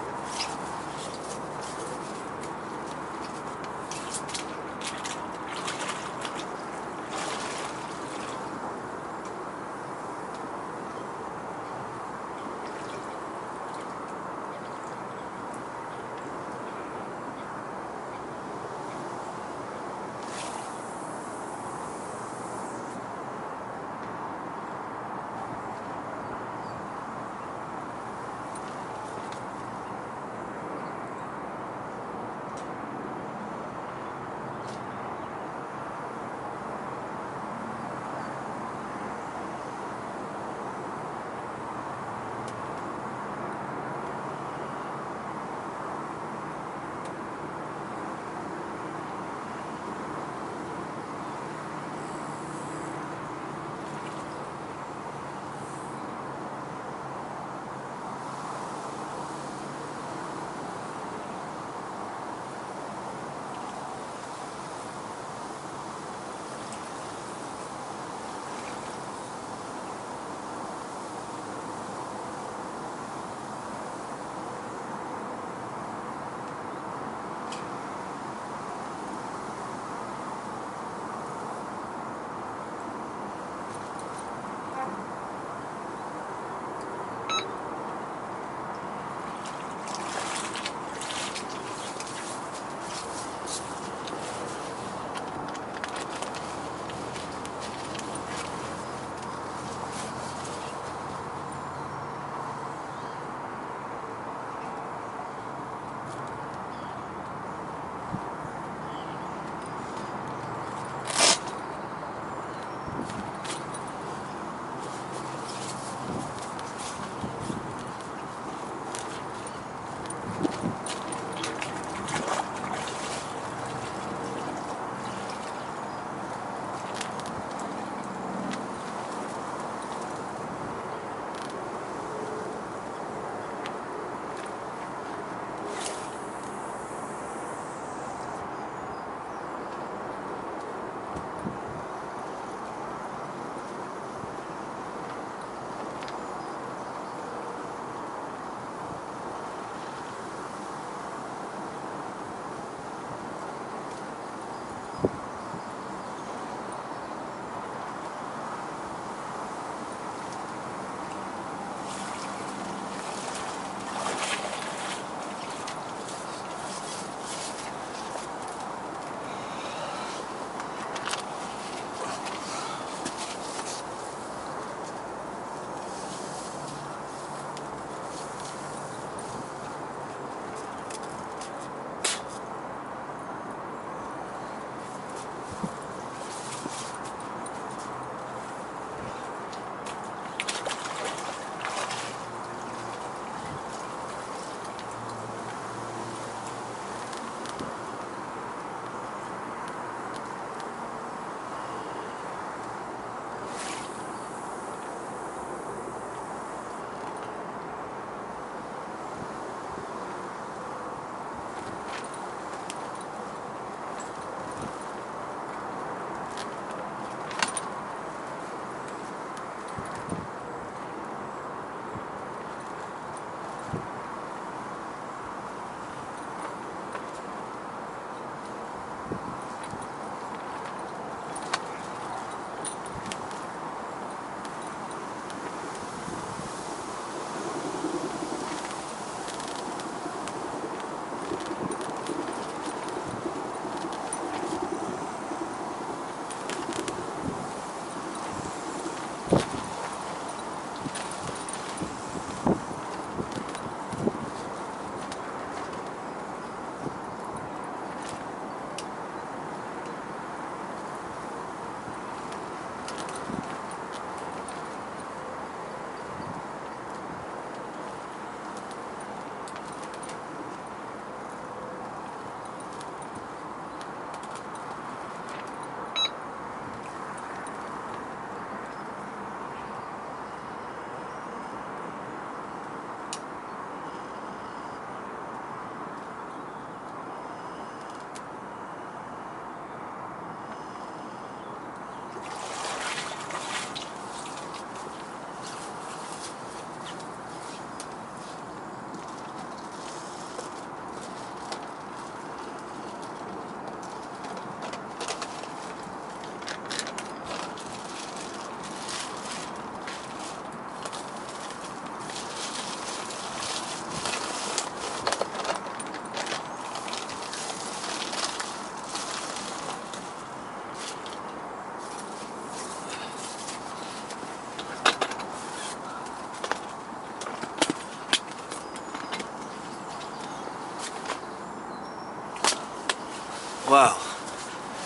Well,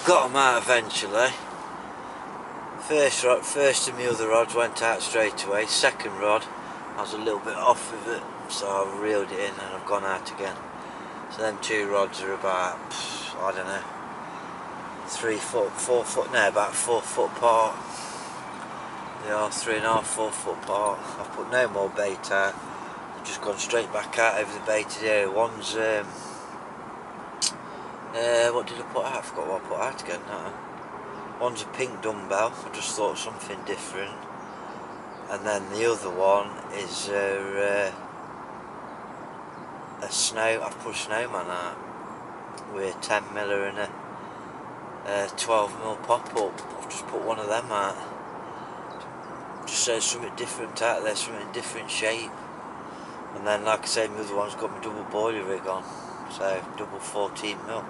got them out eventually. First of my other rods went out straight away. Second rod, I was a little bit off with it, so I reeled it in and I've gone out again. So them two rods are about, I don't know, 3 foot, 4 foot, no, about 4 foot apart. They are 3.5, 4 foot apart. I've put no more bait out. I've just gone straight back out over the baited area. One's, what did I put out? I forgot what I put out again. One's a pink dumbbell. I just thought something different. And then the other one is a snow. I've put a snowman out with a 10mm and a 12mm pop up. I've just put one of them out. Just so something different out there, something different shape. And then, like I said, my other one's got my double boiler rig on, so double 14mm.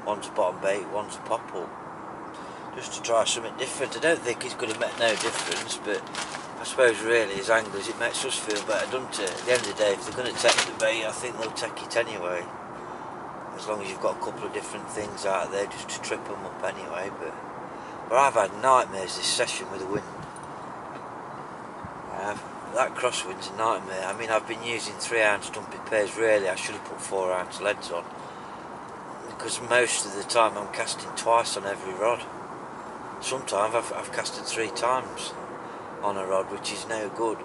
One's a bottom bait, one's a pop up. Just to try something different. I don't think it's going to make no difference, but I suppose really as anglers it makes us feel better, doesn't it? At the end of the day, if they're going to take the bait, I think they'll take it anyway. As long as you've got a couple of different things out there just to trip them up anyway. But I've had nightmares this session with the wind. That crosswind's a nightmare. I mean, I've been using 3-ounce dumpy pairs. Really, I should have put 4-ounce leads on, because most of the time I'm casting twice on every rod. Sometimes I've casted 3 times on a rod, which is no good.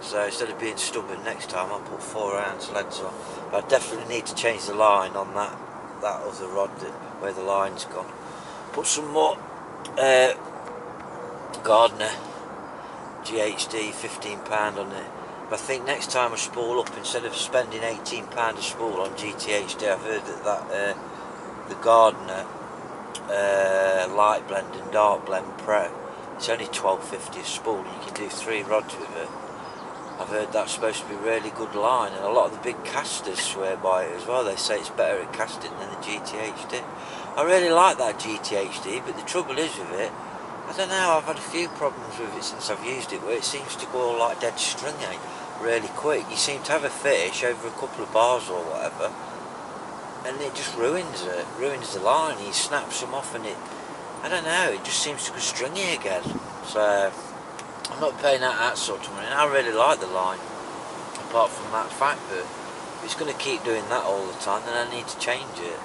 So instead of being stubborn next time, I'll put 4-ounce leads on. But I definitely need to change the line on that other rod where the line's gone. Put some more Gardner GHD £15 on it. But I think next time I spool up, instead of spending £18 a spool on GTHD, I've heard that the Gardner light blend and dark blend pro, it's only £12.50 a spool and you can do 3 rods with it. I've heard that's supposed to be really good line, and a lot of the big casters swear by it as well. They say it's better at casting than the GTHD. I really like that GTHD, but the trouble is with it, I don't know, I've had a few problems with it since I've used it, where it seems to go all like dead stringy really quick. You seem to have a fish over a couple of bars or whatever, and it just ruins the line. He snaps them off and I don't know, it just seems to go stringy again. So I'm not paying out that sort of money, and I really like the line, apart from that fact that if it's going to keep doing that all the time, then I need to change it.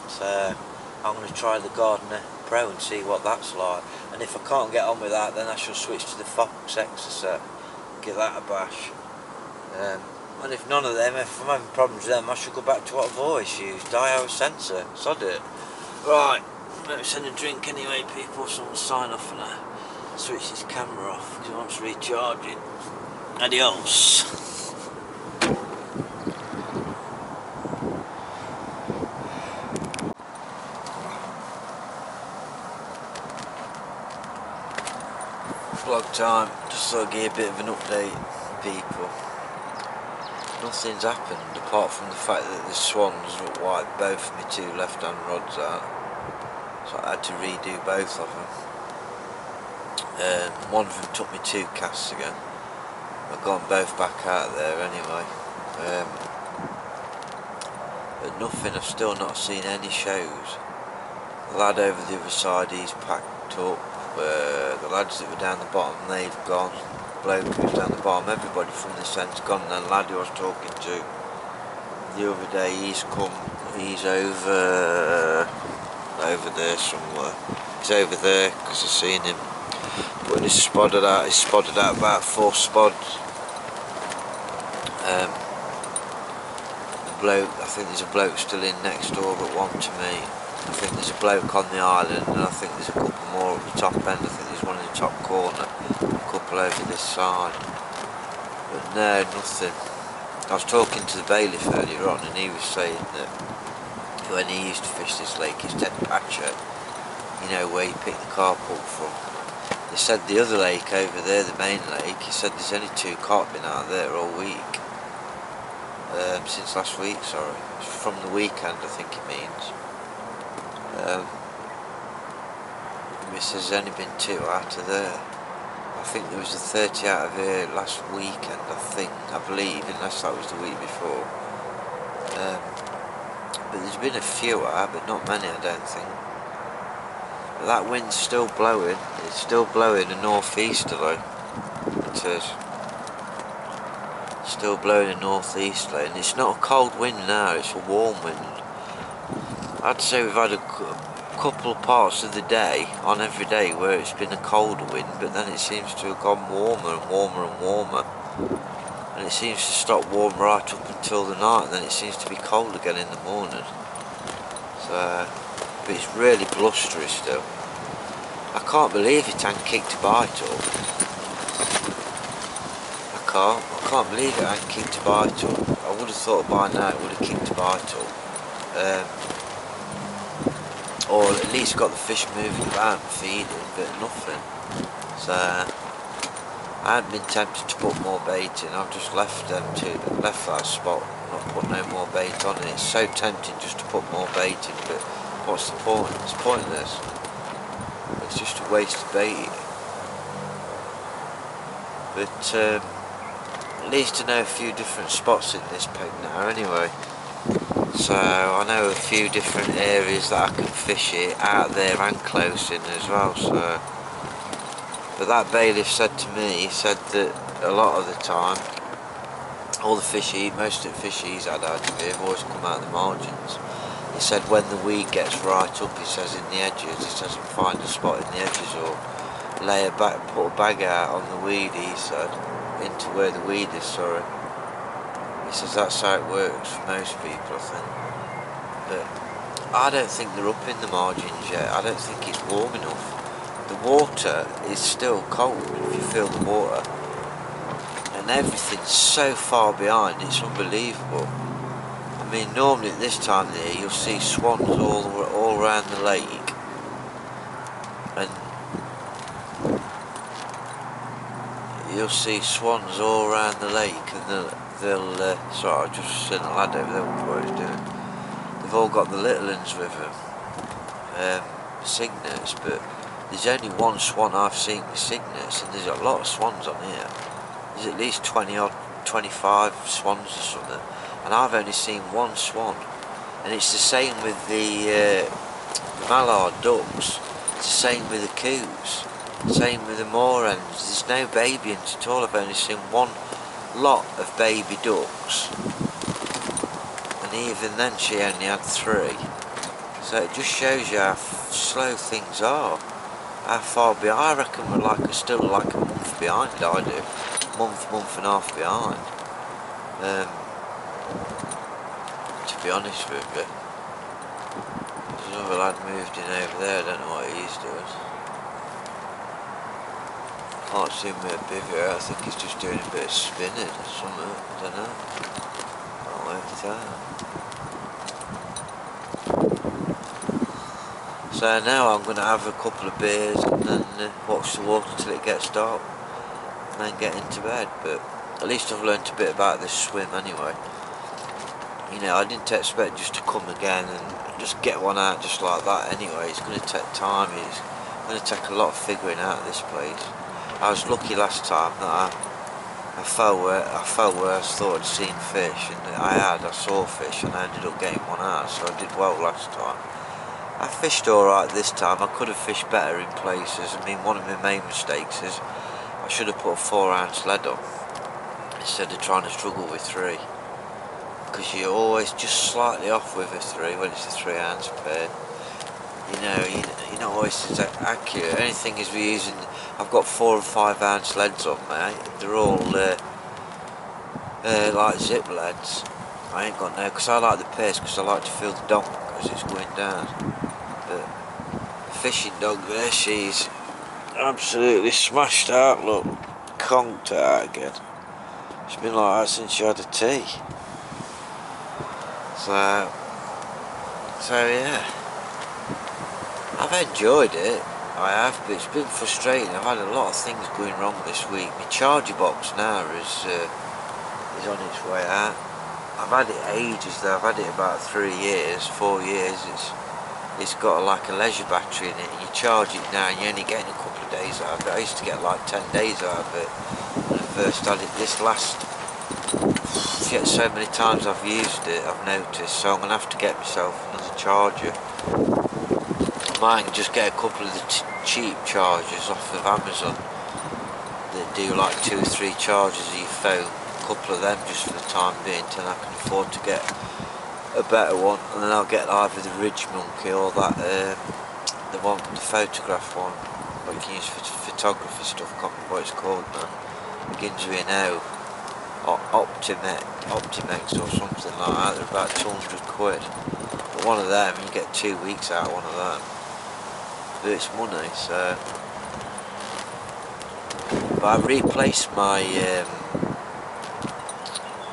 So I'm going to try the Gardner Pro and see what that's like, and if I can't get on with that, then I shall switch to the Fox Exocet, give that a bash. And if none of them, if I'm having problems with them, I should go back to what I've always used, diode sensor, sod it. Right, let me send a drink anyway, people, so I'll sign off and I switch this camera off because I want to recharge it. Adios. Vlog time, just so I give a bit of an update, people. Nothing's happened apart from the fact that the swans wiped both of my 2 left-hand rods out, so I had to redo both of them. One of them took me 2 casts again. I've gone both back out there anyway. But nothing, I've still not seen any shows. The lad over the other side, he's packed up. The lads that were down the bottom, they've gone. The bloke who's down the bottom, everybody from this end's gone. And the lad who I was talking to the other day, he's come, he's over there somewhere. He's over there because I've seen him putting his spotted out. He's spotted out about 4 spods. The bloke, I think there's a bloke still in next door but one to me. I think there's a bloke on the island, and I think there's a couple more at the top end. I think there's one in the top corner, a couple over this side. But no, nothing. I was talking to the bailiff earlier on, and he was saying that when he used to fish this lake, his dead patcher, you know, where he picked the carp up from. They said the other lake over there, the main lake, he said there's only 2 carp been out there all week. Since last week, sorry. From the weekend, I think it means. He says there's only been 2 out of there. I think there was a 30 out of here last weekend, I believe, unless that was the week before. but there's been a few but not many, I don't think. But that wind's still blowing. It's still blowing a northeasterly. It is. Still blowing a northeasterly, and it's not a cold wind now, it's a warm wind. I'd say we've had a couple of parts of the day, on every day, where it's been a colder wind, but then it seems to have gone warmer and warmer and warmer. And it seems to stop warm right up until the night, and then it seems to be cold again in the morning. So, but it's really blustery still. I can't believe it ain't kicked a bite up. I can't believe it ain't kicked a bite up. I would have thought by now it would have kicked a bite up. Or at least got the fish moving about and feeding, but nothing. So I haven't been tempted to put more bait in. I've just left that spot, not put no more bait on it. It's so tempting just to put more bait in, but what's the point? It's pointless. It's just a waste of bait. But at least I know a few different spots in this peg now anyway. So I know a few different areas that I can fish it out there and close in as well. So, but that bailiff said to me, he said that a lot of the time, all the fish most of the fish he's had out of here have always come out of the margins. He said when the weed gets right up, he says in the edges, he says find a spot in the edges or put a bag out on the weed, he said, into where the weed is, sorry. He says that's how it works for most people, I think. But I don't think they're up in the margins yet. I don't think it's warm enough. The water is still cold if you feel the water. And everything's so far behind, it's unbelievable. I mean, normally at this time of the year, you'll see swans all around the lake. And you'll see swans all around the lake, and they'll sorry, I just seen a lad over there, what he's doing. They've all got the little ones with them, cygnets, but there's only one swan I've seen with cygnets, and there's a lot of swans on here. There's at least 25 swans or something, and I've only seen one swan. And it's the same with the mallard ducks, it's the same with the coos, same with the moor hens. There's no baby hens at all. I've only seen one lot of baby ducks, and even then she only had 3. So it just shows you how slow things are, how far behind. I reckon we're still like a month behind, I do. Month and a half behind, to be honest with you. There's another lad moved in over there, I don't know what he's doing. Can't see him with a bivvy. I think he's just doing a bit of spinning or something, I don't know. Can't work it out. So now I'm going to have a couple of beers and then watch the water till it gets dark, and then get into bed. But at least I've learnt a bit about this swim anyway. You know, I didn't expect just to come again and just get one out just like that anyway. It's going to take time. It's going to take a lot of figuring out of this place. I was lucky last time that I fell where I thought I'd seen fish, and I saw fish, and I ended up getting one out, so I did well last time. I fished alright this time. I could have fished better in places. I mean, one of my main mistakes is I should have put a 4-ounce lead on instead of trying to struggle with 3, because you're always just slightly off with a 3 when it's a 3-ounce pair. You know, you're not always as accurate. Only thing is we're using, I've got 4 and 5 ounce leads on, mate. They're all like zip leads. I ain't got no, because I like the pace, because I like to feel the donk as it's going down. But the fishing dog there, she's absolutely smashed out, look, conked out again. She's been like that since she had a tea. So yeah. I've enjoyed it, I have, but it's been frustrating. I've had a lot of things going wrong this week. My charger box now is on its way out. I've had it ages though. I've had it about 4 years. It's got like a leisure battery in it, and you charge it now and you're only getting a couple of days out of it. I used to get like 10 days out of it when I first had it. This last yet so many times I've used it, I've noticed, so I'm going to have to get myself another charger. I might just get a couple of the cheap chargers off of Amazon that do like 2 or 3 charges of your phone, a couple of them just for the time being till I can afford to get a better one, and then I'll get either the Ridge Monkey or that the photograph one what you can use for photography stuff. I can't remember what it's called now. Begins with an O. Optimex or something like that. They're about 200 quid. But one of them, you get 2 weeks out of one of them. But it's money, so. But I replaced my.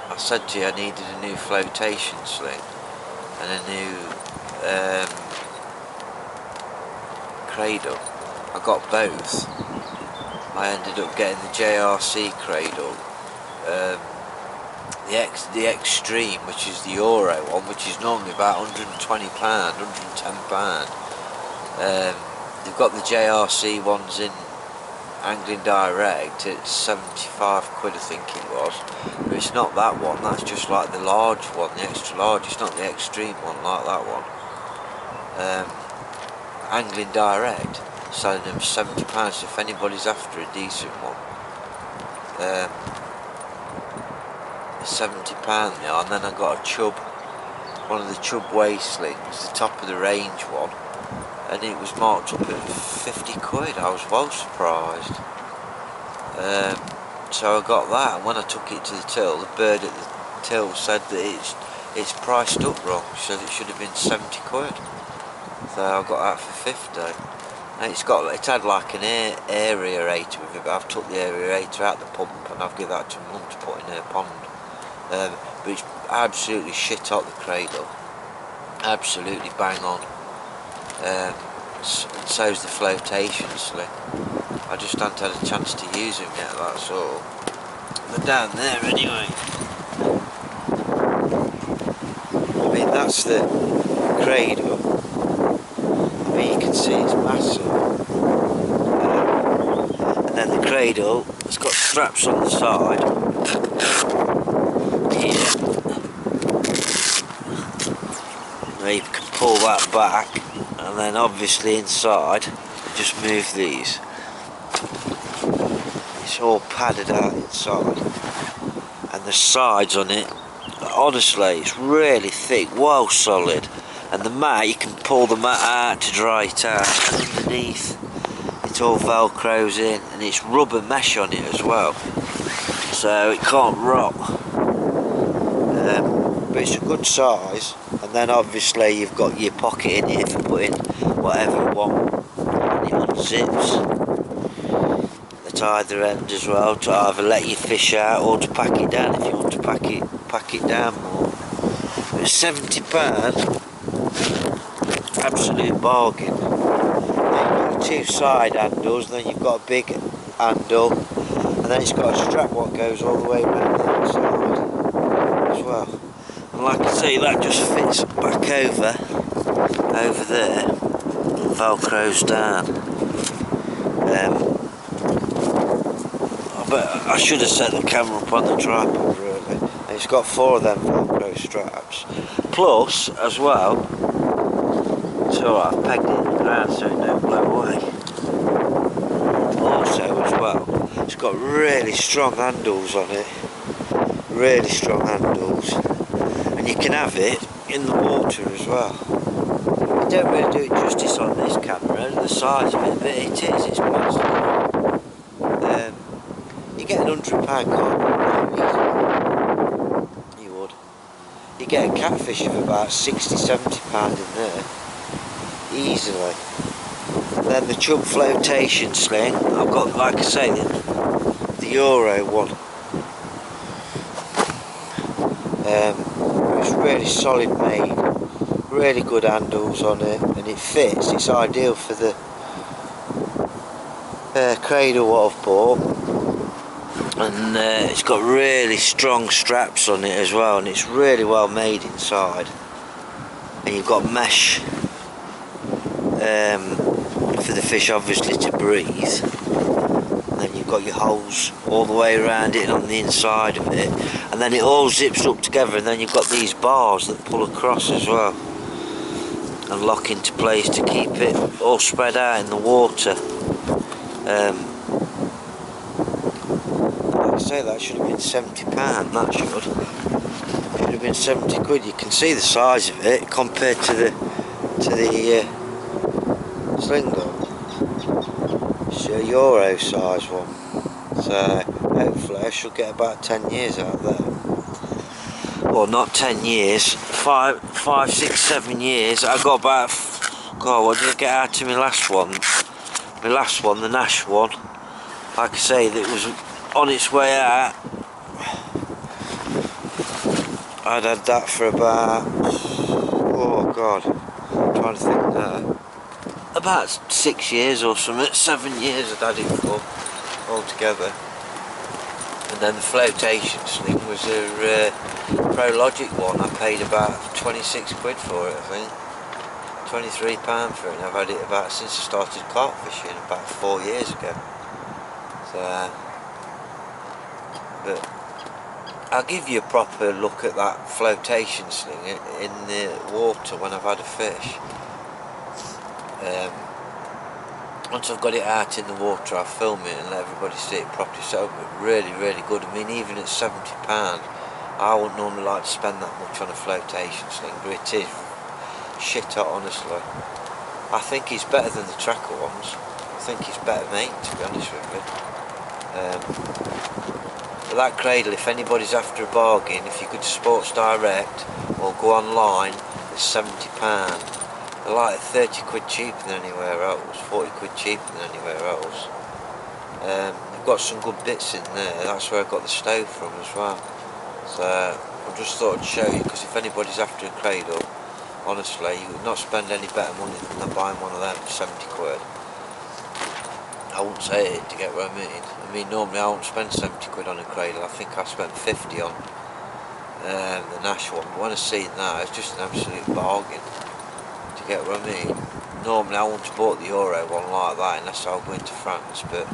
I said to you I needed a new flotation sling and a new cradle. I got both. I ended up getting the JRC cradle, the Extreme, which is the Euro one, which is normally about £120, £110. They've got the JRC ones in Angling Direct at 75 quid, I think it was. But it's not that one, that's just like the large one, the extra large. It's not the Extreme one like that one. Angling Direct selling them £70, so if anybody's after a decent one, £70 now. And then I got a Chub, one of the Chub waist slings, the top of the range one, and it was marked up at 50 quid. I was well surprised. So I got that, and when I took it to the till, the bird at the till said that it's priced up wrong. She said it should have been 70 quid. So I got that for 50. And it had like an aerator with it, but I've took the aerator out the pump and I've given that to Mum to put in her pond. But it's absolutely shit out the cradle. Absolutely bang on. And so's the flotation sling. I just haven't had a chance to use them yet, that's all. They're down there anyway. I mean, that's the cradle. I mean, you can see it's massive. And then the cradle, it's got straps on the side. Here. Now you can pull that back, and then obviously inside, just move these. It's all padded out inside. And the sides on it, honestly, it's really thick, well solid. And the mat, you can pull the mat out to dry it out, and underneath it all velcros in, and it's rubber mesh on it as well, so it can't rot. But it's a good size, and then obviously you've got your pocket in here for putting whatever you want, and it unzips at either end as well, to either let your fish out or to pack it down if you want to pack it down more. But £70, absolute bargain. Then you've got 2 side handles, and then you've got a big handle, and then it's got a strap what goes all the way around the inside as well. And like I say, that just fits back over there and velcros down. But I should have set the camera up on the tripod really. And it's got 4 of them velcro straps. Plus, as well, so I've pegged it in the ground so it don't blow away. Also as well, it's got really strong handles on it. Really strong handles. And you can have it in the water as well. I don't really do it justice on this camera, the size of it, but it is, it's massive. You get an £100 carp, you would. You get a catfish of about £60–70 in there. Easily. Then the Chub flotation sling, I've got, like I say, the Euro one. It's really solid made, really good handles on it, and it fits. It's ideal for the cradle what I've bought, and it's got really strong straps on it as well, and it's really well made inside. And you've got mesh for the fish obviously to breathe, and then you've got your holes all the way around it and on the inside of it, and then it all zips up together, and then you've got these bars that pull across as well and lock into place to keep it all spread out in the water. Like I say, that should have been £70, that should have been 70 quid. You can see the size of it compared to the sling dog. It's a Euro size one, so hopefully I shall get about 10 years out of there. Well, not 10 years, 5, 6, 7 years. I got about, God, what did I get out of my last one? My last one, the Nash one, like I say, that was on its way out. I'd had that for about, oh God, I'm trying to think now, about 6 years or something, 7 years I'd had it for altogether. And then the flotation sling was a Prologic one. I paid about 26 quid for it, I think. £23 for it, and I've had it about since I started carp fishing about 4 years ago. So, but I'll give you a proper look at that flotation sling in the water when I've had a fish. Once I've got it out in the water, I'll film it and let everybody see it properly. So really, really good. I mean, even at £70, I wouldn't normally like to spend that much on a flotation sling, but it is shit hot, honestly. I think it's better than the tracker ones. I think it's better made, to be honest with you. But that cradle, if anybody's after a bargain, if you go to Sports Direct or go online, it's £70. They're like 30 quid cheaper than anywhere else, 40 quid cheaper than anywhere else. They've got some good bits in there. That's where I got the stove from as well. So I just thought I'd show you, because if anybody's after a cradle, honestly, you would not spend any better money than buying one of them for 70 quid. I wouldn't say it, to get what I mean. I mean, normally I won't spend 70 quid on a cradle. I think I spent 50 on the Nash one. But when I see it now, it's just an absolute bargain. To get what I mean. Normally I wouldn't have bought the Euro one like that unless I was going to France, but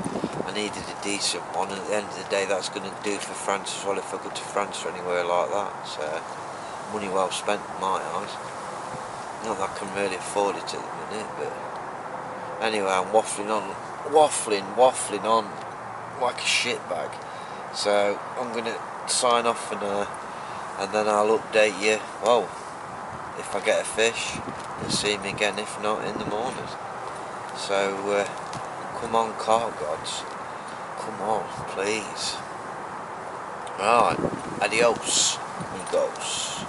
I needed a decent one, and at the end of the day that's going to do for France as well if I go to France or anywhere like that. So money well spent in my eyes. Not that I can really afford it at the minute, but anyway, I'm waffling on like a shitbag. So I'm going to sign off for now, and then I'll update you. Well, if I get a fish, you'll see me again. If not, in the morning. So come on, carp gods, come on, please. Right, adios, amigos.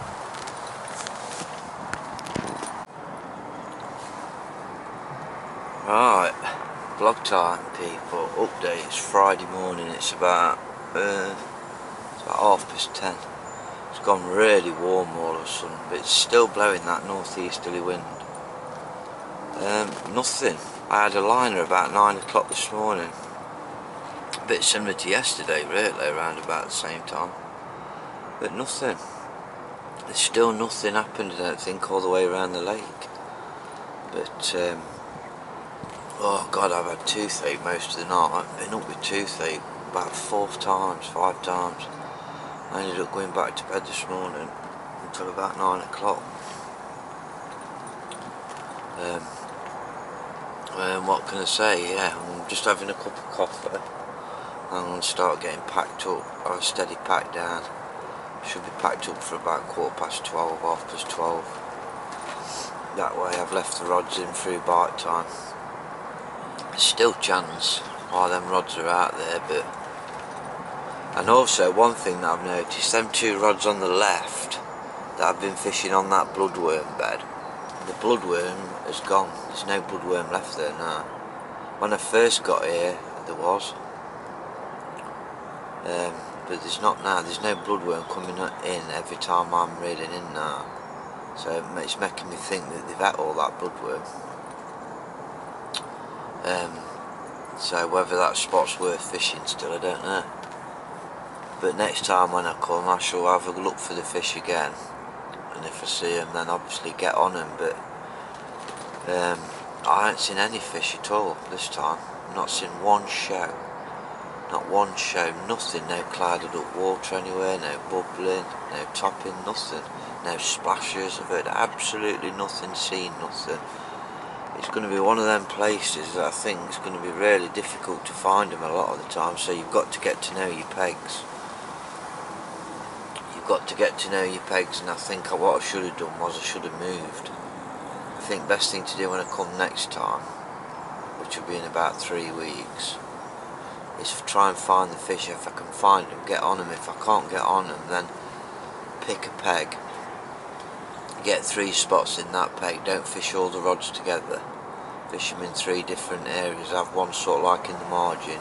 Right, vlog time, people. Update. It's Friday morning. It's about 10:30. It's gone really warm all of a sudden, but it's still blowing that northeasterly wind. Nothing. I had a liner about 9 o'clock this morning. A bit similar to yesterday, really, around about the same time. But nothing. There's still nothing happened, I don't think, all the way around the lake. But oh God, I've had toothache most of the night. I've been up with toothache about 5 times. I ended up going back to bed this morning until about 9 o'clock. What can I say? Yeah, I'm just having a cup of coffee. I'm going to start getting packed up. I've steady packed down. Should be packed up for about 12:15, 12:30. That way I've left the rods in through bite time. There's still chance while them rods are out there, but... And also, one thing that I've noticed, them 2 rods on the left that I've been fishing on that bloodworm bed, the bloodworm has gone. There's no bloodworm left there now. When I first got here, there was. But there's not now. There's no bloodworm coming in every time I'm reeling in now. So it's making me think that they've ate all that bloodworm. So whether that spot's worth fishing still, I don't know. But next time when I come, I shall have a look for the fish again, and if I see them, then obviously get on them. But I ain't seen any fish at all this time. I've not seen one show. Not one show, nothing, no clouded up water anywhere, no bubbling, no topping, nothing. No splashes, I've heard absolutely nothing, seen nothing. It's going to be one of them places that I think is going to be really difficult to find them a lot of the time, so you've got to get to know your pegs. You've got to get to know your pegs, and I think what I should have done was I should have moved. I think best thing to do when I come next time, which will be in about 3 weeks, is to try and find the fish. If I can find them, get on them. If I can't get on them, then pick a peg. Get 3 spots in that peg, don't fish all the rods together. Fish them in 3 different areas. Have one sort of like in the margin,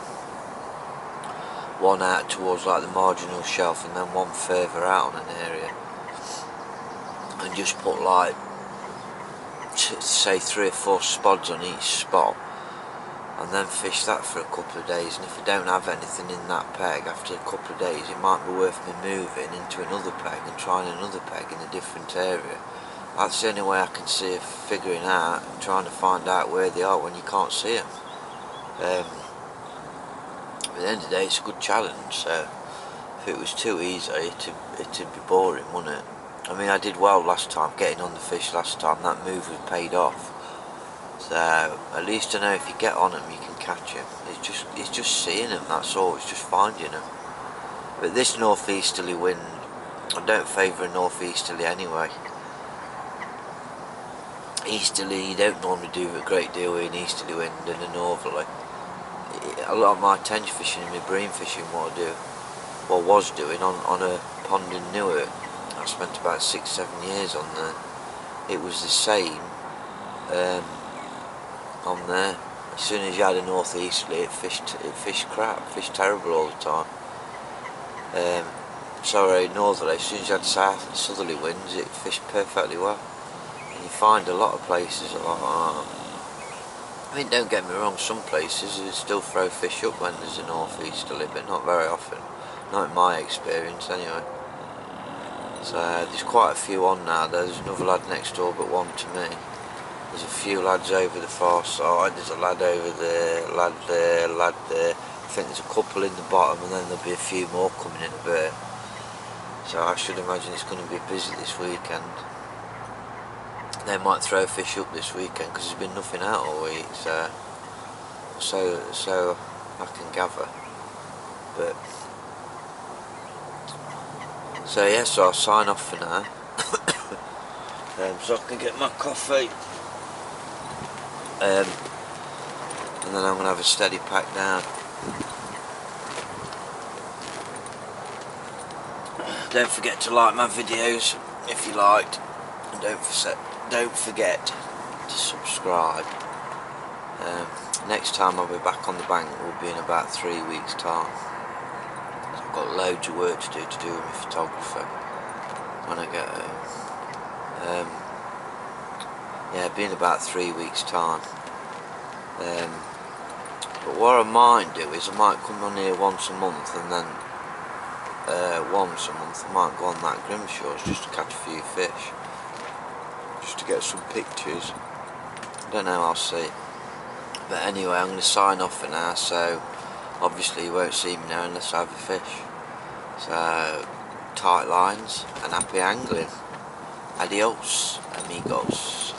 one out towards like the marginal shelf, and then one further out on an area. And just put like, say 3 or 4 spots on each spot, and then fish that for a couple of days. And if I don't have anything in that peg after a couple of days, it might be worth me moving into another peg and trying another peg in a different area. That's the only way I can see of figuring out and trying to find out where they are when you can't see them. At the end of the day, it's a good challenge, so if it was too easy, it'd be boring, wouldn't it? I mean, I did well last time, getting on the fish last time. That move was paid off. So at least I know if you get on them, you can catch them. It's just seeing them, that's all. It's just finding them. But this northeasterly wind, I don't favour a northeasterly anyway. Easterly, you don't normally do a great deal with an easterly wind and a northerly. A lot of my tension fishing and my bream fishing, what I was doing on a pond in Newark, I spent about 6-7 years on there. It was the same on there. As soon as you had a northeasterly, it fished crap, fished terrible all the time. Sorry, northerly, as soon as you had southerly winds, it fished perfectly well. You find a lot of places like, I mean, don't get me wrong, some places you still throw fish up when there's a northeasterly, but not very often, not in my experience anyway. So there's quite a few on now. There's another lad next door but one to me. There's a few lads over the far side, there's a lad over there, lad there, lad there. I think there's a couple in the bottom, and then there'll be a few more coming in a bit. So I should imagine it's going to be busy this weekend. They might throw fish up this weekend because there's been nothing out all week, so I can gather. But so yeah, so I'll sign off for now. So I can get my coffee, and then I'm gonna have a steady pack down. Don't forget to like my videos if you liked, and don't forget to subscribe. Next time I'll be back on the bank will be in about 3 weeks' time. I've got loads of work to do with my photographer when I get home. Yeah, it'll be in about 3 weeks' time. But what I might do is I might come on here once a month, and then once a month I might go on that Grimshaws just to catch a few fish, just to get some pictures. I don't know, I'll see. But anyway, I'm going to sign off for now, so obviously you won't see me now unless I have a fish. So, tight lines and happy angling. Adios, amigos.